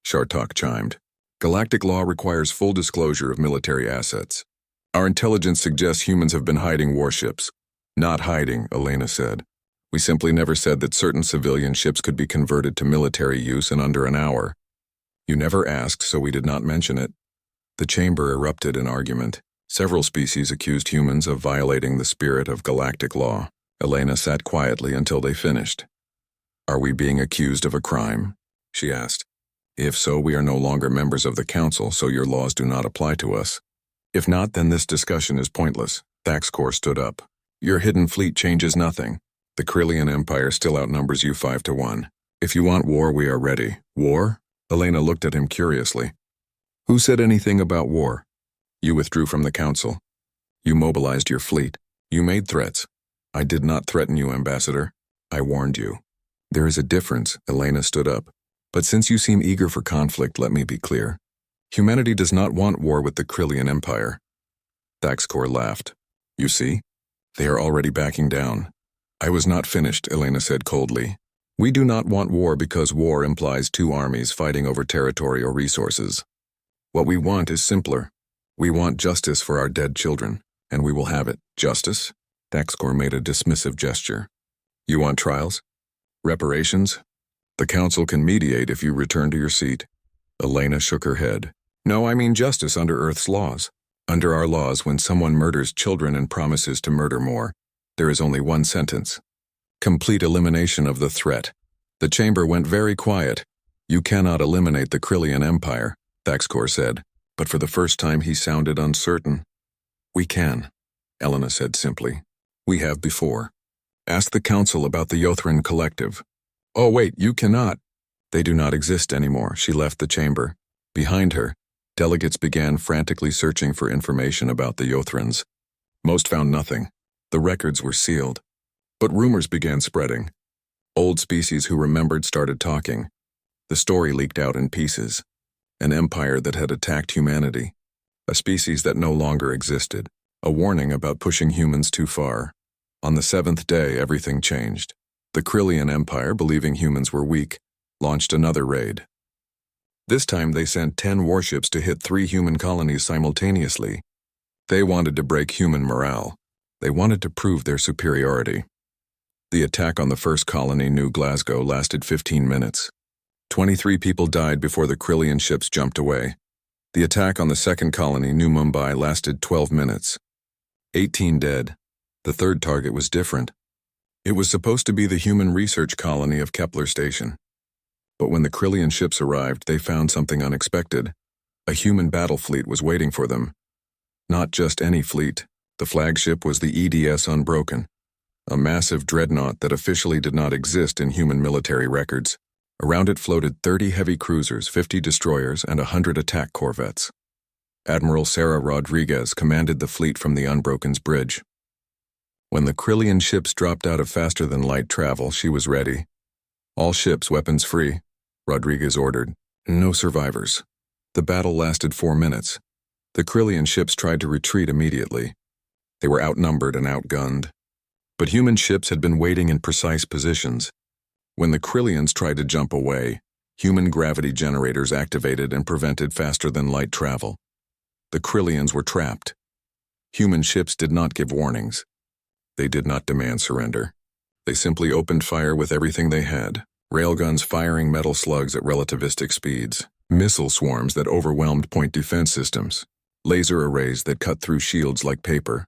Shartok chimed. Galactic law requires full disclosure of military assets. Our intelligence suggests humans have been hiding warships. Not hiding, Elena said. We simply never said that certain civilian ships could be converted to military use in under an hour. You never asked, so we did not mention it. The chamber erupted in argument. Several species accused humans of violating the spirit of galactic law. Elena sat quietly until they finished. Are we being accused of a crime? She asked. If so, we are no longer members of the Council, so your laws do not apply to us. If not, then this discussion is pointless. Thaxcor stood up. Your hidden fleet changes nothing. The Krillian Empire still outnumbers you 5-1. If you want war, we are ready. War? Elena looked at him curiously. Who said anything about war? You withdrew from the Council. You mobilized your fleet. You made threats. I did not threaten you, Ambassador. I warned you. There is a difference, Elena stood up. But since you seem eager for conflict, let me be clear. Humanity does not want war with the Krillian Empire. Thaxcor laughed. You see? They are already backing down. I was not finished, Elena said coldly. We do not want war because war implies 2 armies fighting over territory or resources. What we want is simpler. We want justice for our dead children, and we will have it. Justice? Thaxcor made a dismissive gesture. You want trials? Reparations? The Council can mediate if you return to your seat. Elena shook her head. No, I mean justice under Earth's laws. Under our laws, when someone murders children and promises to murder more, there is only one sentence. Complete elimination of the threat. The chamber went very quiet. You cannot eliminate the Krillian Empire, Thaxcor said, but for the first time he sounded uncertain. We can, Elena said simply. We have before. Ask the Council about the Yothran Collective. Oh wait, you cannot. They do not exist anymore. She left the chamber. Behind her, delegates began frantically searching for information about the Yothrans. Most found nothing. The records were sealed. But rumors began spreading. Old species who remembered started talking. The story leaked out in pieces. An empire that had attacked humanity. A species that no longer existed. A warning about pushing humans too far. On the 7th day, everything changed. The Krillian Empire, believing humans were weak, launched another raid. This time they sent 10 warships to hit 3 human colonies simultaneously. They wanted to break human morale. They wanted to prove their superiority. The attack on the first colony, New Glasgow, lasted 15 minutes. 23 people died before the Krillian ships jumped away. The attack on the second colony, New Mumbai, lasted 12 minutes. 18 dead. The third target was different. It was supposed to be the human research colony of Kepler Station. But when the Krillian ships arrived, they found something unexpected. A human battle fleet was waiting for them. Not just any fleet. The flagship was the EDS Unbroken, a massive dreadnought that officially did not exist in human military records. Around it floated 30 heavy cruisers, 50 destroyers, and 100 attack corvettes. Admiral Sarah Rodriguez commanded the fleet from the Unbroken's bridge. When the Krillian ships dropped out of faster-than-light travel, she was ready. All ships weapons free, Rodriguez ordered. No survivors. The battle lasted 4 minutes. The Krillian ships tried to retreat immediately. They were outnumbered and outgunned. But human ships had been waiting in precise positions. When the Krillians tried to jump away, human gravity generators activated and prevented faster-than-light travel. The Krillians were trapped. Human ships did not give warnings. They did not demand surrender. They simply opened fire with everything they had. Railguns firing metal slugs at relativistic speeds. Missile swarms that overwhelmed point defense systems. Laser arrays that cut through shields like paper.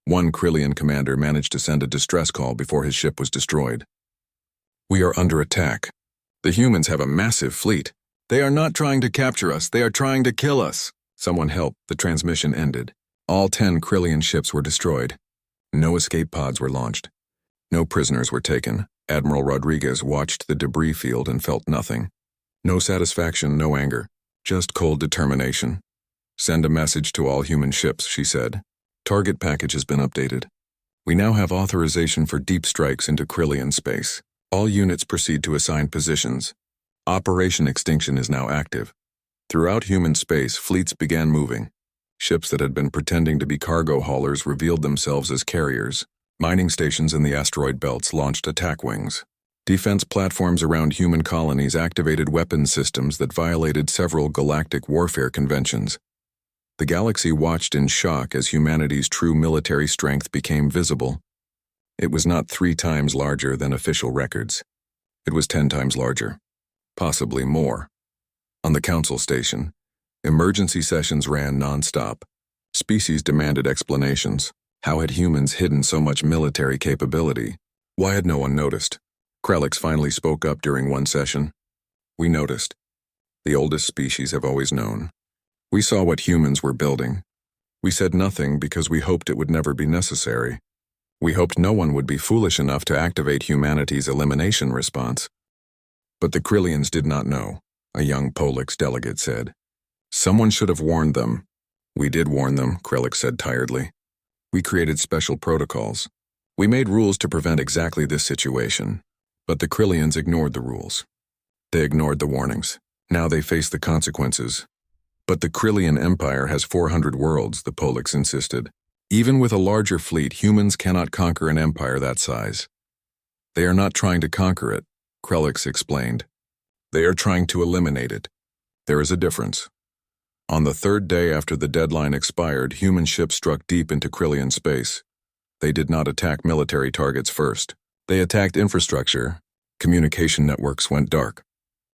One Krillian commander managed to send a distress call before his ship was destroyed. "We are under attack. The humans have a massive fleet. They are not trying to capture us, they are trying to kill us." Someone help, the transmission ended. All 10 Krillian ships were destroyed. No escape pods were launched. No prisoners were taken. Admiral Rodriguez watched the debris field and felt nothing. No satisfaction, no anger, just cold determination. "Send a message to all human ships," she said. "Target package has been updated. We now have authorization for deep strikes into Krillian space. All units proceed to assigned positions. Operation Extinction is now active." Throughout human space, fleets began moving. Ships that had been pretending to be cargo haulers revealed themselves as carriers. Mining stations in the asteroid belts launched attack wings. Defense platforms around human colonies activated weapons systems that violated several galactic warfare conventions. The galaxy watched in shock as humanity's true military strength became visible. It was not 3 times larger than official records. It was 10 times larger. Possibly more. On the council station, emergency sessions ran non-stop. Species demanded explanations. How had humans hidden so much military capability? Why had no one noticed? Krelix finally spoke up during one session. "We noticed. The oldest species have always known. We saw what humans were building. We said nothing because we hoped it would never be necessary. We hoped no one would be foolish enough to activate humanity's elimination response." "But the Krillians did not know," a young Polix delegate said. "Someone should have warned them." "We did warn them," Krelix said tiredly. "We created special protocols. We made rules to prevent exactly this situation. But the Krillians ignored the rules. They ignored the warnings. Now they face the consequences." "But the Krillian Empire has 400 worlds," the Polix insisted. "Even with a larger fleet, humans cannot conquer an empire that size." "They are not trying to conquer it," Krelix explained. "They are trying to eliminate it. There is a difference." On the 3rd day after the deadline expired, human ships struck deep into Krillian space. They did not attack military targets first. They attacked infrastructure. Communication networks went dark.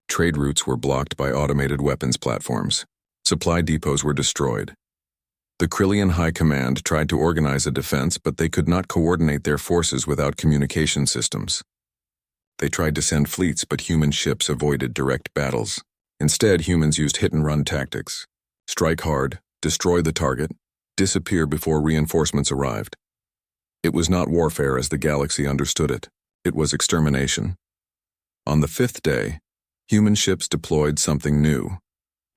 Trade routes were blocked by automated weapons platforms. Supply depots were destroyed. The Krillian High Command tried to organize a defense, but they could not coordinate their forces without communication systems. They tried to send fleets, but human ships avoided direct battles. Instead, humans used hit-and-run tactics. Strike hard, destroy the target, disappear before reinforcements arrived. It was not warfare as the galaxy understood it. It was extermination. On the 5th day, human ships deployed something new.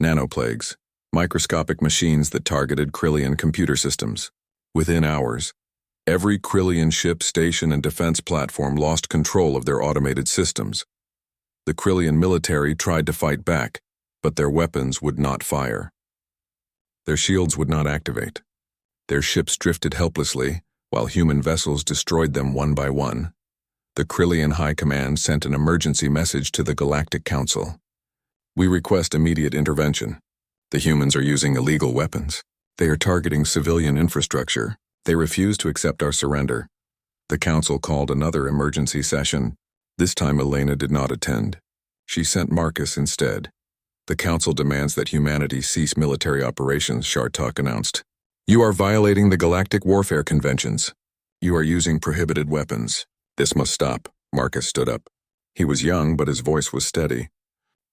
Nanoplagues, microscopic machines that targeted Krillian computer systems. Within hours, every Krillian ship, station, and defense platform lost control of their automated systems. The Krillian military tried to fight back, but their weapons would not fire. Their shields would not activate. Their ships drifted helplessly, while human vessels destroyed them one by one. The Krillian High Command sent an emergency message to the Galactic Council. "We request immediate intervention. The humans are using illegal weapons. They are targeting civilian infrastructure. They refuse to accept our surrender." The Council called another emergency session. This time Elena did not attend. She sent Marcus instead. "The Council demands that humanity cease military operations," Shartok announced. "You are violating the Galactic Warfare Conventions. You are using prohibited weapons. This must stop." Marcus stood up. He was young, but his voice was steady.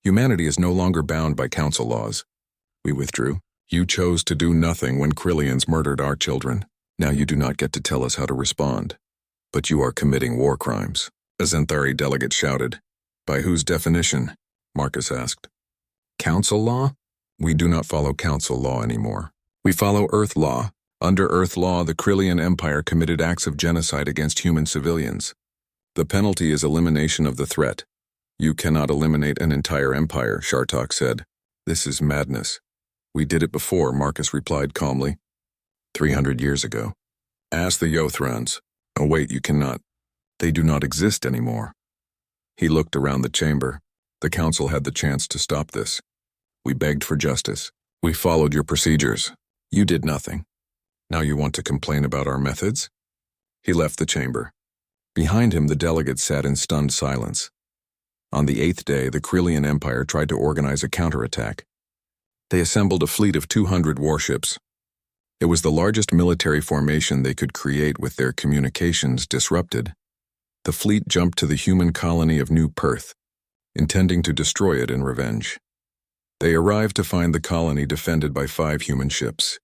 "Humanity is no longer bound by Council laws. We withdrew. You chose to do nothing when Krillians murdered our children. Now you do not get to tell us how to respond. But you are committing war crimes," a Xanthari delegate shouted. "By whose definition?" Marcus asked. "Council law? We do not follow Council law anymore. We follow Earth law," Under Earth law, the Krillian Empire committed acts of genocide against human civilians. The penalty is elimination of the threat. You cannot eliminate an entire empire, Shartok said. This is madness. We did it before, Marcus replied calmly. 300 years ago. Ask the Yothrons. Oh wait, you cannot. They do not exist anymore. He looked around the chamber. The council had the chance to stop this. We begged for justice. We followed your procedures. You did nothing. Now you want to complain about our methods? He left the chamber. Behind him, the delegates sat in stunned silence. On the 8th day, the Krillian Empire tried to organize a counterattack. They assembled a fleet of 200 warships. It was the largest military formation they could create with their communications disrupted. The fleet jumped to the human colony of New Perth, intending to destroy it in revenge. They arrived to find the colony defended by 5 human ships.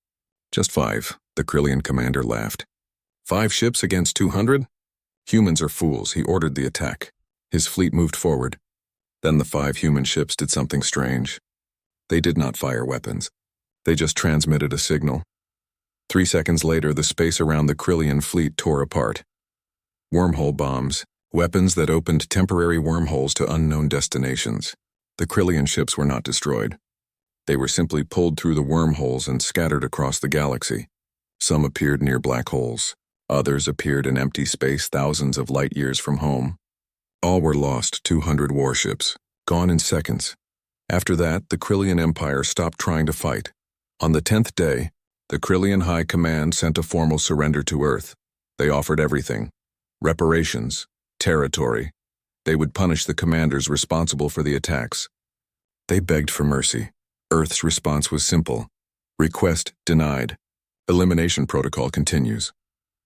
Just 5, the Krillian commander laughed. 5 ships against 200? Humans are fools, he ordered the attack. His fleet moved forward. Then the 5 human ships did something strange. They did not fire weapons. They just transmitted a signal. 3 seconds later, the space around the Krillian fleet tore apart. Wormhole bombs, weapons that opened temporary wormholes to unknown destinations. The Krillian ships were not destroyed. They were simply pulled through the wormholes and scattered across the galaxy. Some appeared near black holes. Others appeared in empty space thousands of light years from home. All were lost, 200 warships, gone in seconds. After that, the Krillian Empire stopped trying to fight. On the 10th day, the Krillian High Command sent a formal surrender to Earth. They offered everything. Reparations, territory. They would punish the commanders responsible for the attacks. They begged for mercy. Earth's response was simple. Request denied. Elimination protocol continues.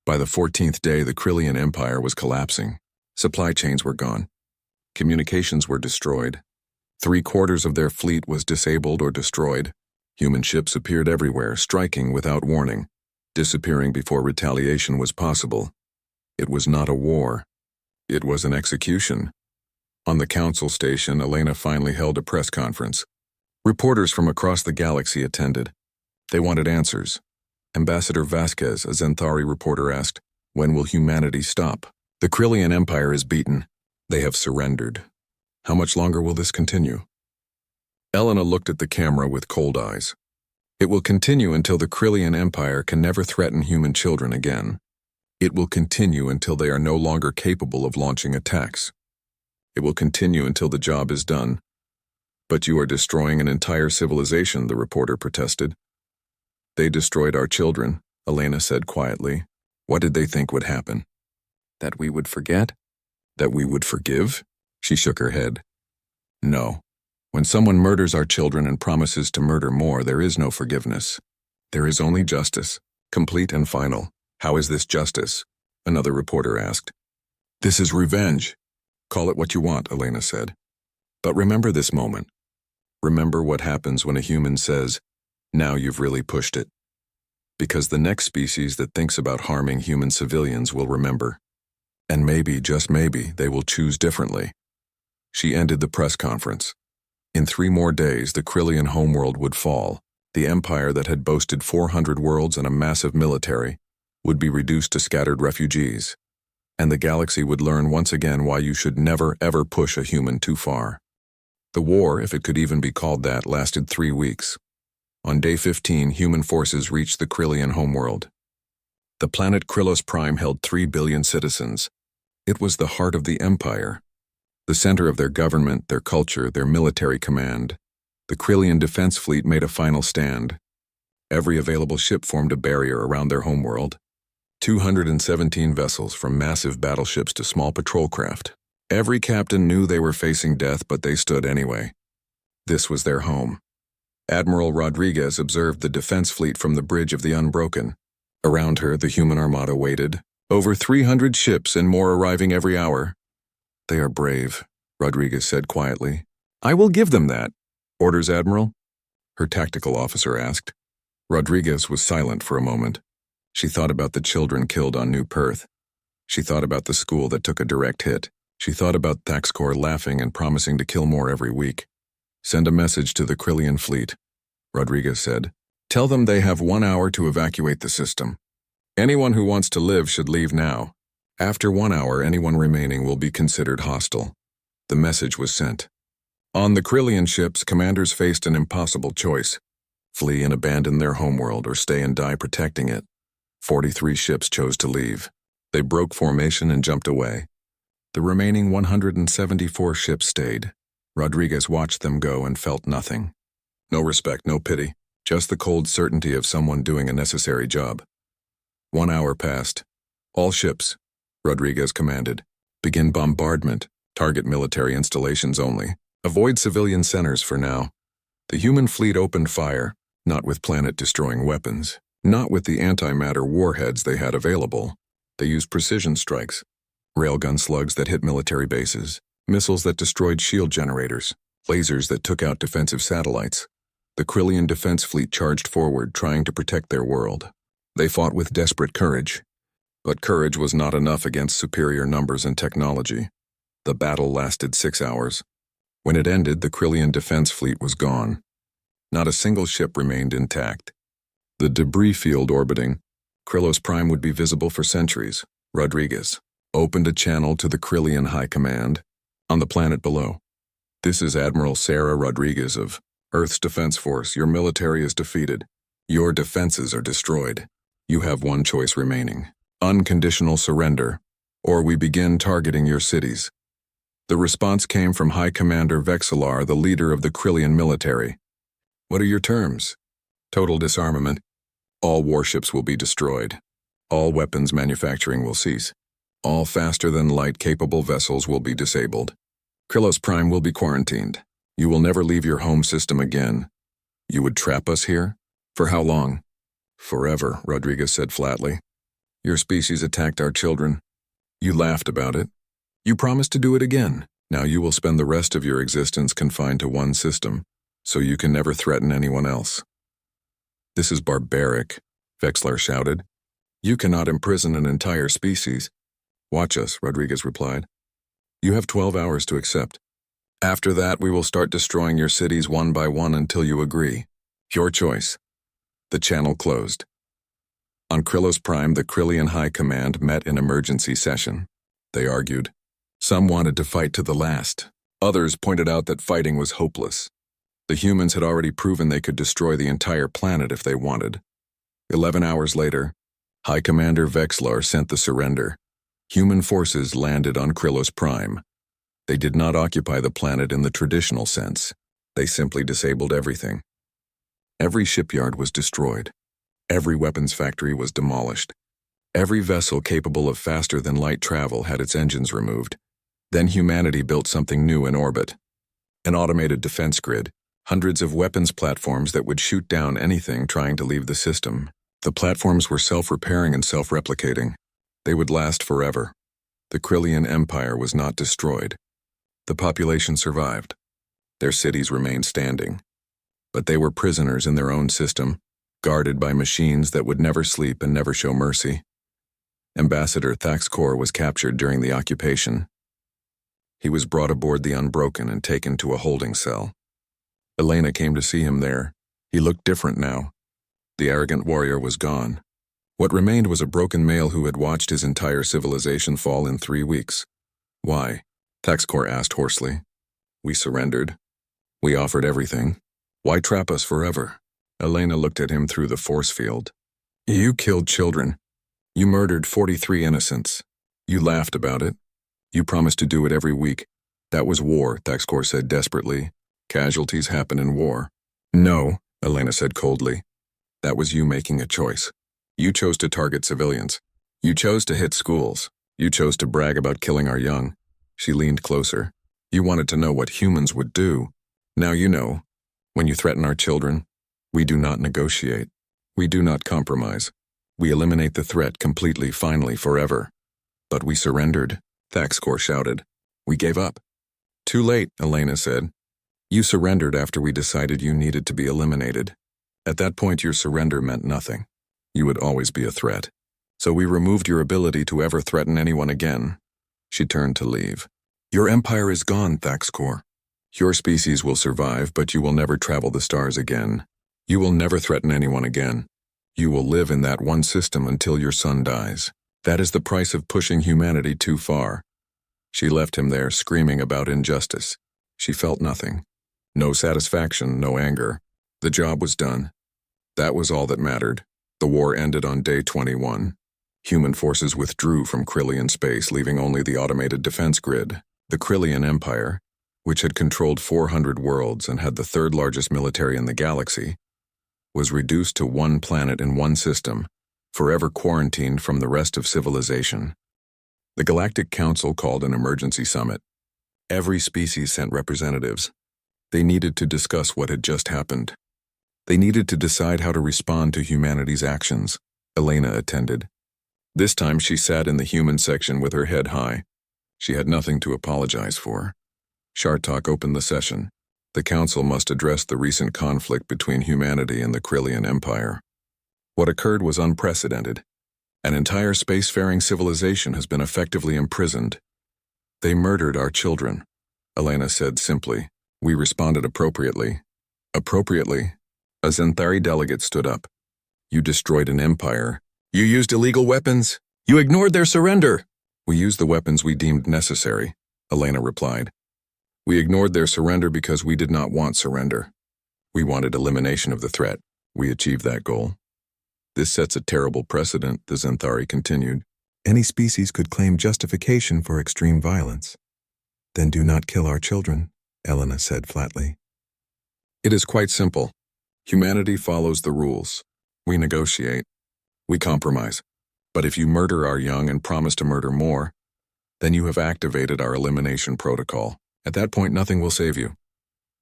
By the 14th day, the Krillian Empire was collapsing. Supply chains were gone. Communications were destroyed. 3/4 of their fleet was disabled or destroyed. Human ships appeared everywhere, striking without warning, disappearing before retaliation was possible. It was not a war. It was an execution. On the council station, Elena finally held a press conference. Reporters from across the galaxy attended. They wanted answers. Ambassador Vasquez, a Zenthari reporter, asked, "When will humanity stop? The Krillian Empire is beaten. They have surrendered. How much longer will this continue?" Elena looked at the camera with cold eyes. "It will continue until the Krillian Empire can never threaten human children again. It will continue until they are no longer capable of launching attacks. It will continue until the job is done." "But you are destroying an entire civilization," the reporter protested. "They destroyed our children," Elena said quietly. "What did they think would happen? That we would forget? That we would forgive?" She shook her head. "No. When someone murders our children and promises to murder more, there is no forgiveness. There is only justice, complete and final." "How is this justice?" another reporter asked. "This is revenge. Call it what you want," Elena said. "But remember this moment. Remember what happens when a human says, 'Now you've really pushed it.' Because the next species that thinks about harming human civilians will remember. And maybe, just maybe, they will choose differently." She ended the press conference. In 3 more days, the Krillian homeworld would fall. The empire that had boasted 400 worlds and a massive military would be reduced to scattered refugees. And the galaxy would learn once again why you should never, ever push a human too far. The war, if it could even be called that, lasted 3 weeks. On day 15, human forces reached the Krillian homeworld. The planet Krillos Prime held 3 billion citizens. It was the heart of the empire, the center of their government, their culture, their military command. The Krillian defense fleet made a final stand. Every available ship formed a barrier around their homeworld. 217 vessels, from massive battleships to small patrol craft. Every captain knew they were facing death, but they stood anyway. This was their home. Admiral Rodriguez observed the defense fleet from the bridge of the Unbroken. Around her, the human armada waited. Over 300 ships and more arriving every hour. "They are brave," Rodriguez said quietly. "I will give them that." "Orders, Admiral?" her tactical officer asked. Rodriguez was silent for a moment. She thought about the children killed on New Perth. She thought about the school that took a direct hit. She thought about Thaxcor laughing and promising to kill more every week. "Send a message to the Krillian fleet," Rodriguez said. Tell them they have 1 hour to evacuate the system. Anyone who wants to live should leave now. After 1 hour, anyone remaining will be considered hostile. The message was sent. On the Krillian ships, commanders faced an impossible choice: flee and abandon their homeworld or stay and die protecting it. 43 ships chose to leave. They broke formation and jumped away. The remaining 174 ships stayed. Rodriguez watched them go and felt nothing. No respect, no pity, just the cold certainty of someone doing a necessary job. 1 hour passed. All ships, Rodriguez commanded, begin bombardment, target military installations only. Avoid civilian centers for now. The human fleet opened fire, not with planet-destroying weapons, not with the antimatter warheads they had available. They used precision strikes, railgun slugs that hit military bases, missiles that destroyed shield generators, lasers that took out defensive satellites. The Krillian defense fleet charged forward, trying to protect their world. They fought with desperate courage. But courage was not enough against superior numbers and technology. The battle lasted 6 hours. When it ended, the Krillian defense fleet was gone. Not a single ship remained intact. The debris field orbiting Krillos Prime would be visible for centuries. Rodriguez opened a channel to the Krillian High Command on the planet below. This is Admiral Sarah Rodriguez of Earth's Defense Force. Your military is defeated. Your defenses are destroyed. You have one choice remaining: unconditional surrender, or we begin targeting your cities. The response came from High Commander Vexillar, the leader of the Krillian military. What are your terms? Total disarmament. All warships will be destroyed. All weapons manufacturing will cease. All faster-than-light capable vessels will be disabled. Krillos Prime will be quarantined. You will never leave your home system again. You would trap us here? For how long? Forever, Rodriguez said flatly. Your species attacked our children. You laughed about it. You promised to do it again. Now you will spend the rest of your existence confined to one system, so you can never threaten anyone else. This is barbaric, Vexillar shouted. You cannot imprison an entire species. Watch us, Rodriguez replied. You have 12 hours to accept. After that, we will start destroying your cities one by one until you agree. Your choice. The channel closed. On Krillos Prime, the Krillian High Command met in emergency session. They argued. Some wanted to fight to the last. Others pointed out that fighting was hopeless. The humans had already proven they could destroy the entire planet if they wanted. 11 hours later, High Commander Vexillar sent the surrender. Human forces landed on Krillos Prime. They did not occupy the planet in the traditional sense. They simply disabled everything. Every shipyard was destroyed. Every weapons factory was demolished. Every vessel capable of faster-than-light travel had its engines removed. Then humanity built something new in orbit. An automated defense grid. Hundreds of weapons platforms that would shoot down anything trying to leave the system. The platforms were self-repairing and self-replicating. They would last forever. The Krillian Empire was not destroyed. The population survived. Their cities remained standing. But they were prisoners in their own system, guarded by machines that would never sleep and never show mercy. Ambassador Thaxcor was captured during the occupation. He was brought aboard the Unbroken and taken to a holding cell. Elena came to see him there. He looked different now. The arrogant warrior was gone. What remained was a broken male who had watched his entire civilization fall in 3 weeks. Why? Thaxcor asked hoarsely. We surrendered. We offered everything. Why trap us forever? Elena looked at him through the force field. You killed children. You murdered 43 innocents. You laughed about it. You promised to do it every week. That was war, Thaxcor said desperately. Casualties happen in war. No, Elena said coldly. That was you making a choice. You chose to target civilians. You chose to hit schools. You chose to brag about killing our young. She leaned closer. You wanted to know what humans would do. Now you know. When you threaten our children, we do not negotiate. We do not compromise. We eliminate the threat completely, finally, forever. But we surrendered, Thaxcor shouted. We gave up. Too late, Elena said. You surrendered after we decided you needed to be eliminated. At that point, your surrender meant nothing. You would always be a threat. So we removed your ability to ever threaten anyone again. She turned to leave. Your empire is gone, Thaxcor. Your species will survive, but you will never travel the stars again. You will never threaten anyone again. You will live in that one system until your son dies. That is the price of pushing humanity too far. She left him there screaming about injustice. She felt nothing. No satisfaction, no anger. The job was done. That was all that mattered. The war ended on day 21. Human forces withdrew from Krillian space, leaving only the automated defense grid. The Krillian Empire, which had controlled 400 worlds and had the third largest military in the galaxy, was reduced to one planet in one system, forever quarantined from the rest of civilization. The Galactic Council called an emergency summit. Every species sent representatives. They needed to discuss what had just happened. They needed to decide how to respond to humanity's actions. Elena attended. This time she sat in the human section with her head high. She had nothing to apologize for. Shartok opened the session. The Council must address the recent conflict between humanity and the Krillian Empire. What occurred was unprecedented. An entire spacefaring civilization has been effectively imprisoned. They murdered our children, Elena said simply. We responded appropriately. Appropriately? A Xanthari delegate stood up. You destroyed an empire. You used illegal weapons. You ignored their surrender. We used the weapons we deemed necessary, Elena replied. We ignored their surrender because we did not want surrender. We wanted elimination of the threat. We achieved that goal. This sets a terrible precedent, the Xanthari continued. Any species could claim justification for extreme violence. Then do not kill our children, Elena said flatly. It is quite simple. Humanity follows the rules. We negotiate. We compromise. But if you murder our young and promise to murder more, then you have activated our elimination protocol. At that point, nothing will save you.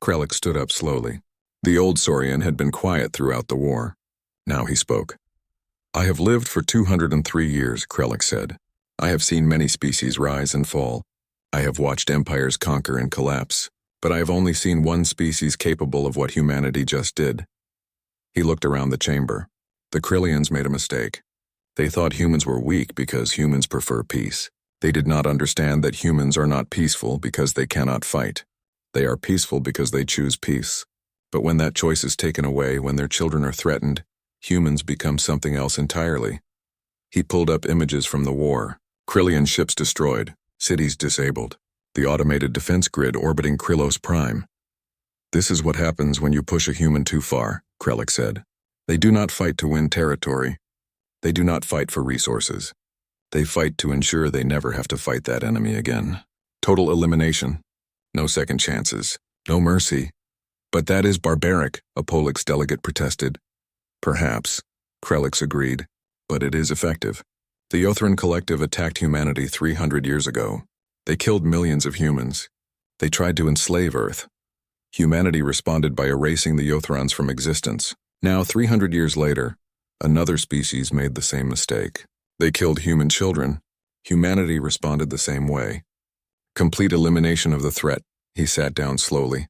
Krellick stood up slowly. The old Saurian had been quiet throughout the war. Now he spoke. I have lived for 203 years, Krellick said. I have seen many species rise and fall. I have watched empires conquer and collapse, but I have only seen one species capable of what humanity just did. He looked around the chamber. The Krillians made a mistake. They thought humans were weak because humans prefer peace. They did not understand that humans are not peaceful because they cannot fight. They are peaceful because they choose peace. But when that choice is taken away, when their children are threatened, humans become something else entirely. He pulled up images from the war. Krillian ships destroyed, cities disabled, the automated defense grid orbiting Krillos Prime. This is what happens when you push a human too far, Krellick said. They do not fight to win territory. They do not fight for resources. They fight to ensure they never have to fight that enemy again. Total elimination. No second chances. No mercy. But that is barbaric, a Polix delegate protested. Perhaps, Krellick agreed, but it is effective. The Yothran Collective attacked humanity 300 years ago. They killed millions of humans. They tried to enslave Earth. Humanity responded by erasing the Yothrans from existence. Now, 300 years later, another species made the same mistake. They killed human children. Humanity responded the same way. Complete elimination of the threat. He sat down slowly.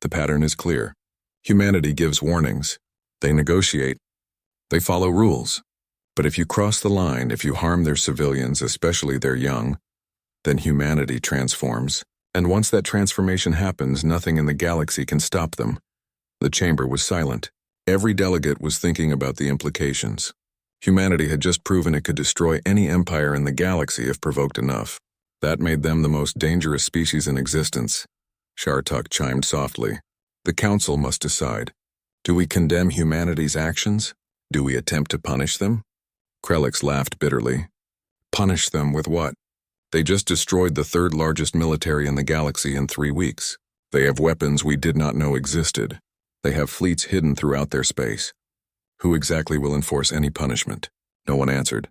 The pattern is clear. Humanity gives warnings. They negotiate. They follow rules. But if you cross the line, if you harm their civilians, especially their young, then humanity transforms. And once that transformation happens, nothing in the galaxy can stop them. The chamber was silent. Every delegate was thinking about the implications. Humanity had just proven it could destroy any empire in the galaxy if provoked enough. That made them the most dangerous species in existence. Shartok chimed softly. The Council must decide. Do we condemn humanity's actions? Do we attempt to punish them? Krellick laughed bitterly. Punish them with what? They just destroyed the third largest military in the galaxy in 3 weeks. They have weapons we did not know existed. They have fleets hidden throughout their space. Who exactly will enforce any punishment? No one answered.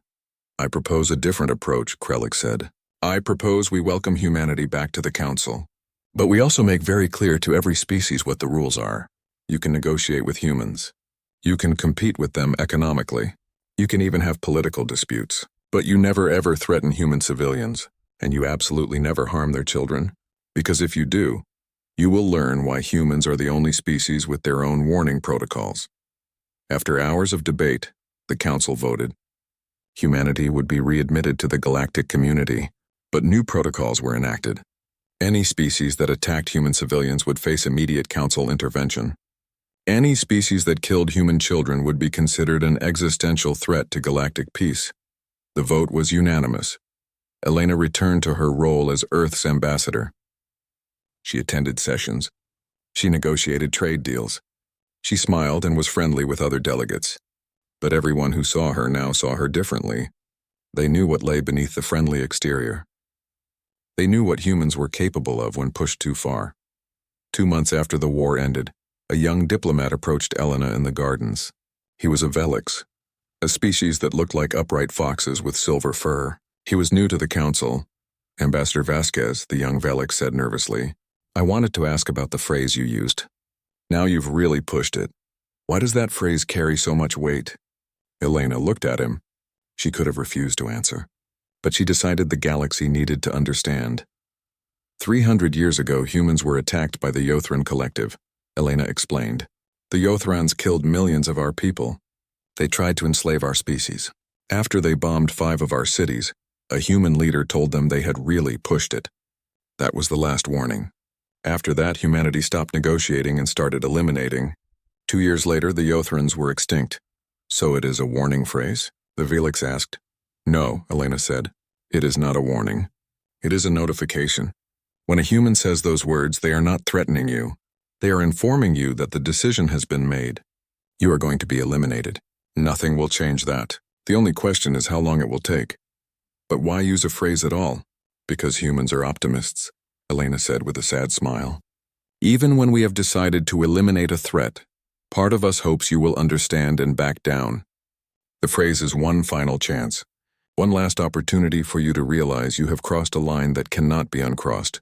I propose a different approach, Krellick said. I propose we welcome humanity back to the Council. But we also make very clear to every species what the rules are. You can negotiate with humans. You can compete with them economically. You can even have political disputes. But you never ever threaten human civilians, and you absolutely never harm their children. Because if you do, you will learn why humans are the only species with their own warning protocols. After hours of debate, the Council voted. Humanity would be readmitted to the galactic community, but new protocols were enacted. Any species that attacked human civilians would face immediate Council intervention. Any species that killed human children would be considered an existential threat to galactic peace. The vote was unanimous. Elena returned to her role as Earth's ambassador. She attended sessions. She negotiated trade deals. She smiled and was friendly with other delegates. But everyone who saw her now saw her differently. They knew what lay beneath the friendly exterior. They knew what humans were capable of when pushed too far. 2 months after the war ended, a young diplomat approached Elena in the gardens. He was a Velix, a species that looked like upright foxes with silver fur. He was new to the council. Ambassador Vasquez, the young Velix said nervously, "I wanted to ask about the phrase you used. Now you've really pushed it. Why does that phrase carry so much weight?" Elena looked at him. She could have refused to answer, but she decided the galaxy needed to understand. 300 years ago, humans were attacked by the Yothran Collective, Elena explained. The Yothrans killed millions of our people. They tried to enslave our species. After they bombed 5 of our cities, a human leader told them they had really pushed it. That was the last warning. After that, humanity stopped negotiating and started eliminating. 2 years later, the Yothrans were extinct. "So it is a warning phrase?" the Velix asked. "No," Elena said. "It is not a warning. It is a notification. When a human says those words, they are not threatening you. They are informing you that the decision has been made. You are going to be eliminated. Nothing will change that. The only question is how long it will take." "But why use a phrase at all?" "Because humans are optimists," Elena said with a sad smile. "Even when we have decided to eliminate a threat, part of us hopes you will understand and back down. The phrase is one final chance, one last opportunity for you to realize you have crossed a line that cannot be uncrossed.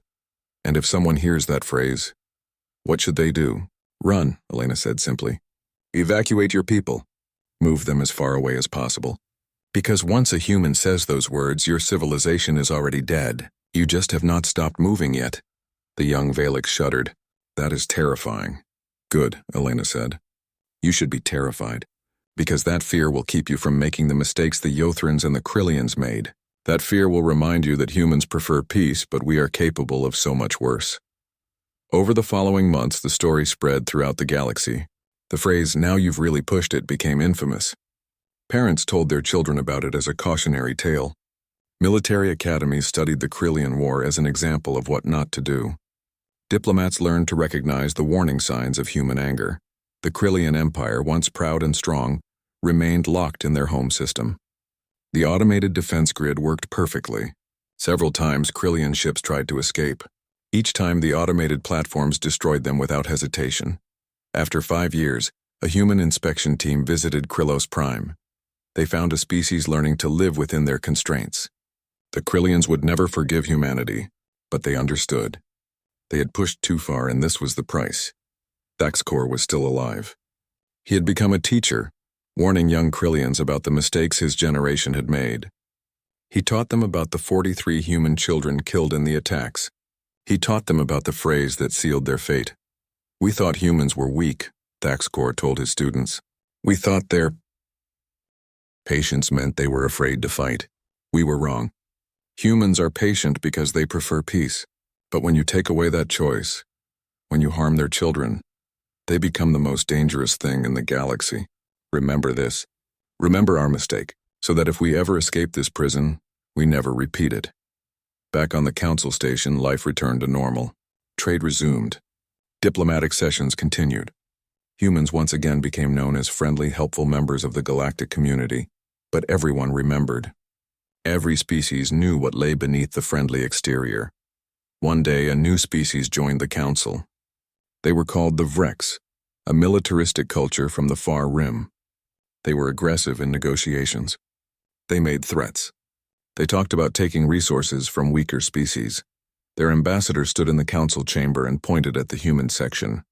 And if someone hears that phrase, what should they do?" "Run," Elena said simply. "Evacuate your people. Move them as far away as possible. Because once a human says those words, your civilization is already dead. You just have not stopped moving yet." The young Velix shuddered. "That is terrifying." "Good," Elena said. "You should be terrified, because that fear will keep you from making the mistakes the Yothrans and the Krillians made. That fear will remind you that humans prefer peace, but we are capable of so much worse." Over the following months, the story spread throughout the galaxy. The phrase, "now you've really pushed it," became infamous. Parents told their children about it as a cautionary tale. Military academies studied the Krillian War as an example of what not to do. Diplomats learned to recognize the warning signs of human anger. The Krillian Empire, once proud and strong, remained locked in their home system. The automated defense grid worked perfectly. Several times, Krillian ships tried to escape. Each time, the automated platforms destroyed them without hesitation. After 5 years, a human inspection team visited Krillos Prime. They found a species learning to live within their constraints. The Krillians would never forgive humanity, but they understood. They had pushed too far, and this was the price. Daxkor was still alive. He had become a teacher, warning young Krillians about the mistakes his generation had made. He taught them about the 43 human children killed in the attacks. He taught them about the phrase that sealed their fate. "We thought humans were weak," Daxkor told his students. "We thought their patience meant they were afraid to fight. We were wrong. Humans are patient because they prefer peace. But when you take away that choice, when you harm their children, they become the most dangerous thing in the galaxy. Remember this. Remember our mistake, so that if we ever escape this prison, we never repeat it." Back on the council station, life returned to normal. Trade resumed. Diplomatic sessions continued. Humans once again became known as friendly, helpful members of the galactic community, but everyone remembered. Every species knew what lay beneath the friendly exterior. One day, a new species joined the council. They were called the Vrex, a militaristic culture from the far rim. They were aggressive in negotiations. They made threats. They talked about taking resources from weaker species. Their ambassador stood in the council chamber and pointed at the human section.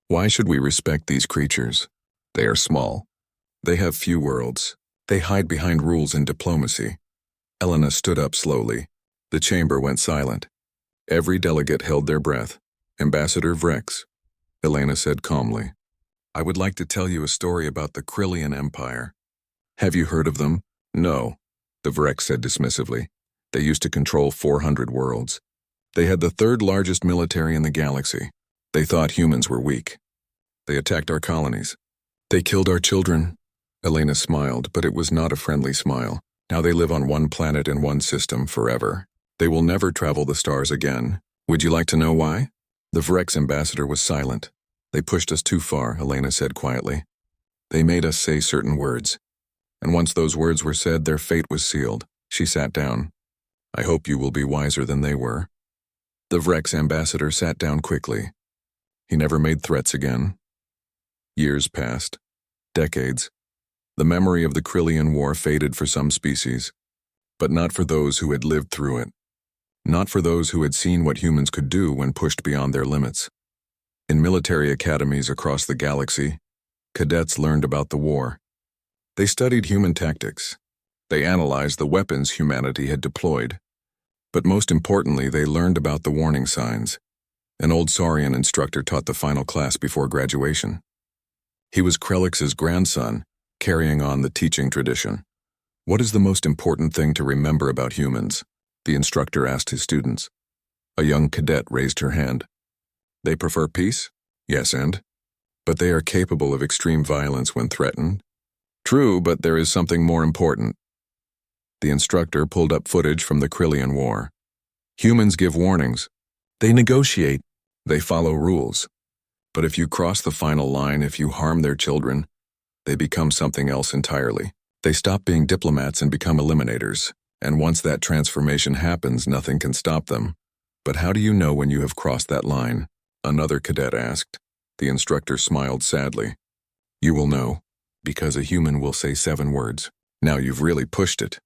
"Why should we respect these creatures? They are small. They have few worlds. They hide behind rules and diplomacy." Elena stood up slowly. The chamber went silent. Every delegate held their breath. "Ambassador Vrex," Elena said calmly, "I would like to tell you a story about the Krillian Empire." "Have you heard of them?" "No," the Vrex said dismissively. "They used to control 400 worlds. They had the 3rd largest military in the galaxy. They thought humans were weak. They attacked our colonies. They killed our children. Elena smiled, but it was not a friendly smile. Now they live on one planet in one system forever. They will never travel the stars again. Would you like to know why? The Vrex ambassador was silent. They pushed us too far, Elena said quietly. They made us say certain words. And once those words were said, their fate was sealed. She sat down. I hope you will be wiser than they were. The Vrex ambassador sat down quickly. He never made threats again. Years passed. Decades. The memory of the Krillian War faded for some species, but not for those who had lived through it. Not for those who had seen what humans could do when pushed beyond their limits. In military academies across the galaxy, cadets learned about the war. They studied human tactics. They analyzed the weapons humanity had deployed. But most importantly, they learned about the warning signs. An old Saurian instructor taught the final class before graduation. He was Krellix's grandson, carrying on the teaching tradition. What is the most important thing to remember about humans? The instructor asked his students. A young cadet raised her hand. They prefer peace? Yes, and? But they are capable of extreme violence when threatened. True, but there is something more important. The instructor pulled up footage from the Krillian War. Humans give warnings. They negotiate. They follow rules. But if you cross the final line, if you harm their children, they become something else entirely. They stop being diplomats and become eliminators. And once that transformation happens, nothing can stop them. But how do you know when you have crossed that line? Another cadet asked. The instructor smiled sadly. You will know, because a human will say 7 words. Now you've really pushed it.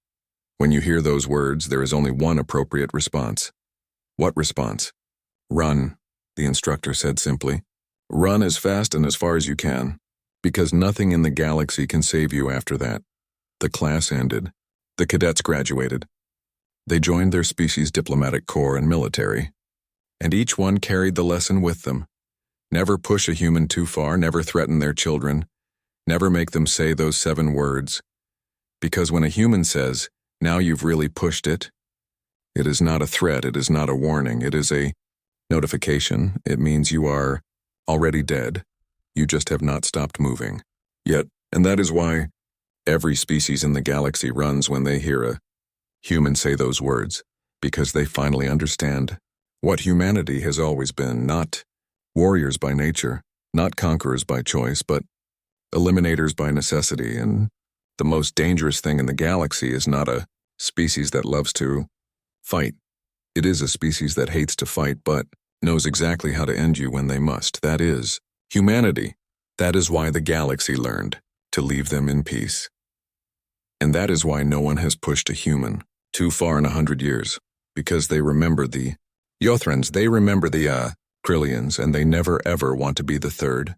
When you hear those words, there is only one appropriate response. What response? Run, the instructor said simply. Run as fast and as far as you can, because nothing in the galaxy can save you after that. The class ended. The cadets graduated. They joined their species' diplomatic corps and military, and each one carried the lesson with them. Never push a human too far, never threaten their children, never make them say those 7 words. Because when a human says, now you've really pushed it, it is not a threat, it is not a warning, it is a notification. It means you are already dead. You just have not stopped moving. Yet, and that is why every species in the galaxy runs when they hear a human say those words, because they finally understand what humanity has always been, not warriors by nature, not conquerors by choice, but eliminators by necessity. And the most dangerous thing in the galaxy is not a species that loves to fight. It is a species that hates to fight, but knows exactly how to end you when they must. That is humanity. That is why the galaxy learned to leave them in peace. And that is why no one has pushed a human too far in 100 years, because they remember the Yothrans, they remember the Krillians, and they never ever want to be the third.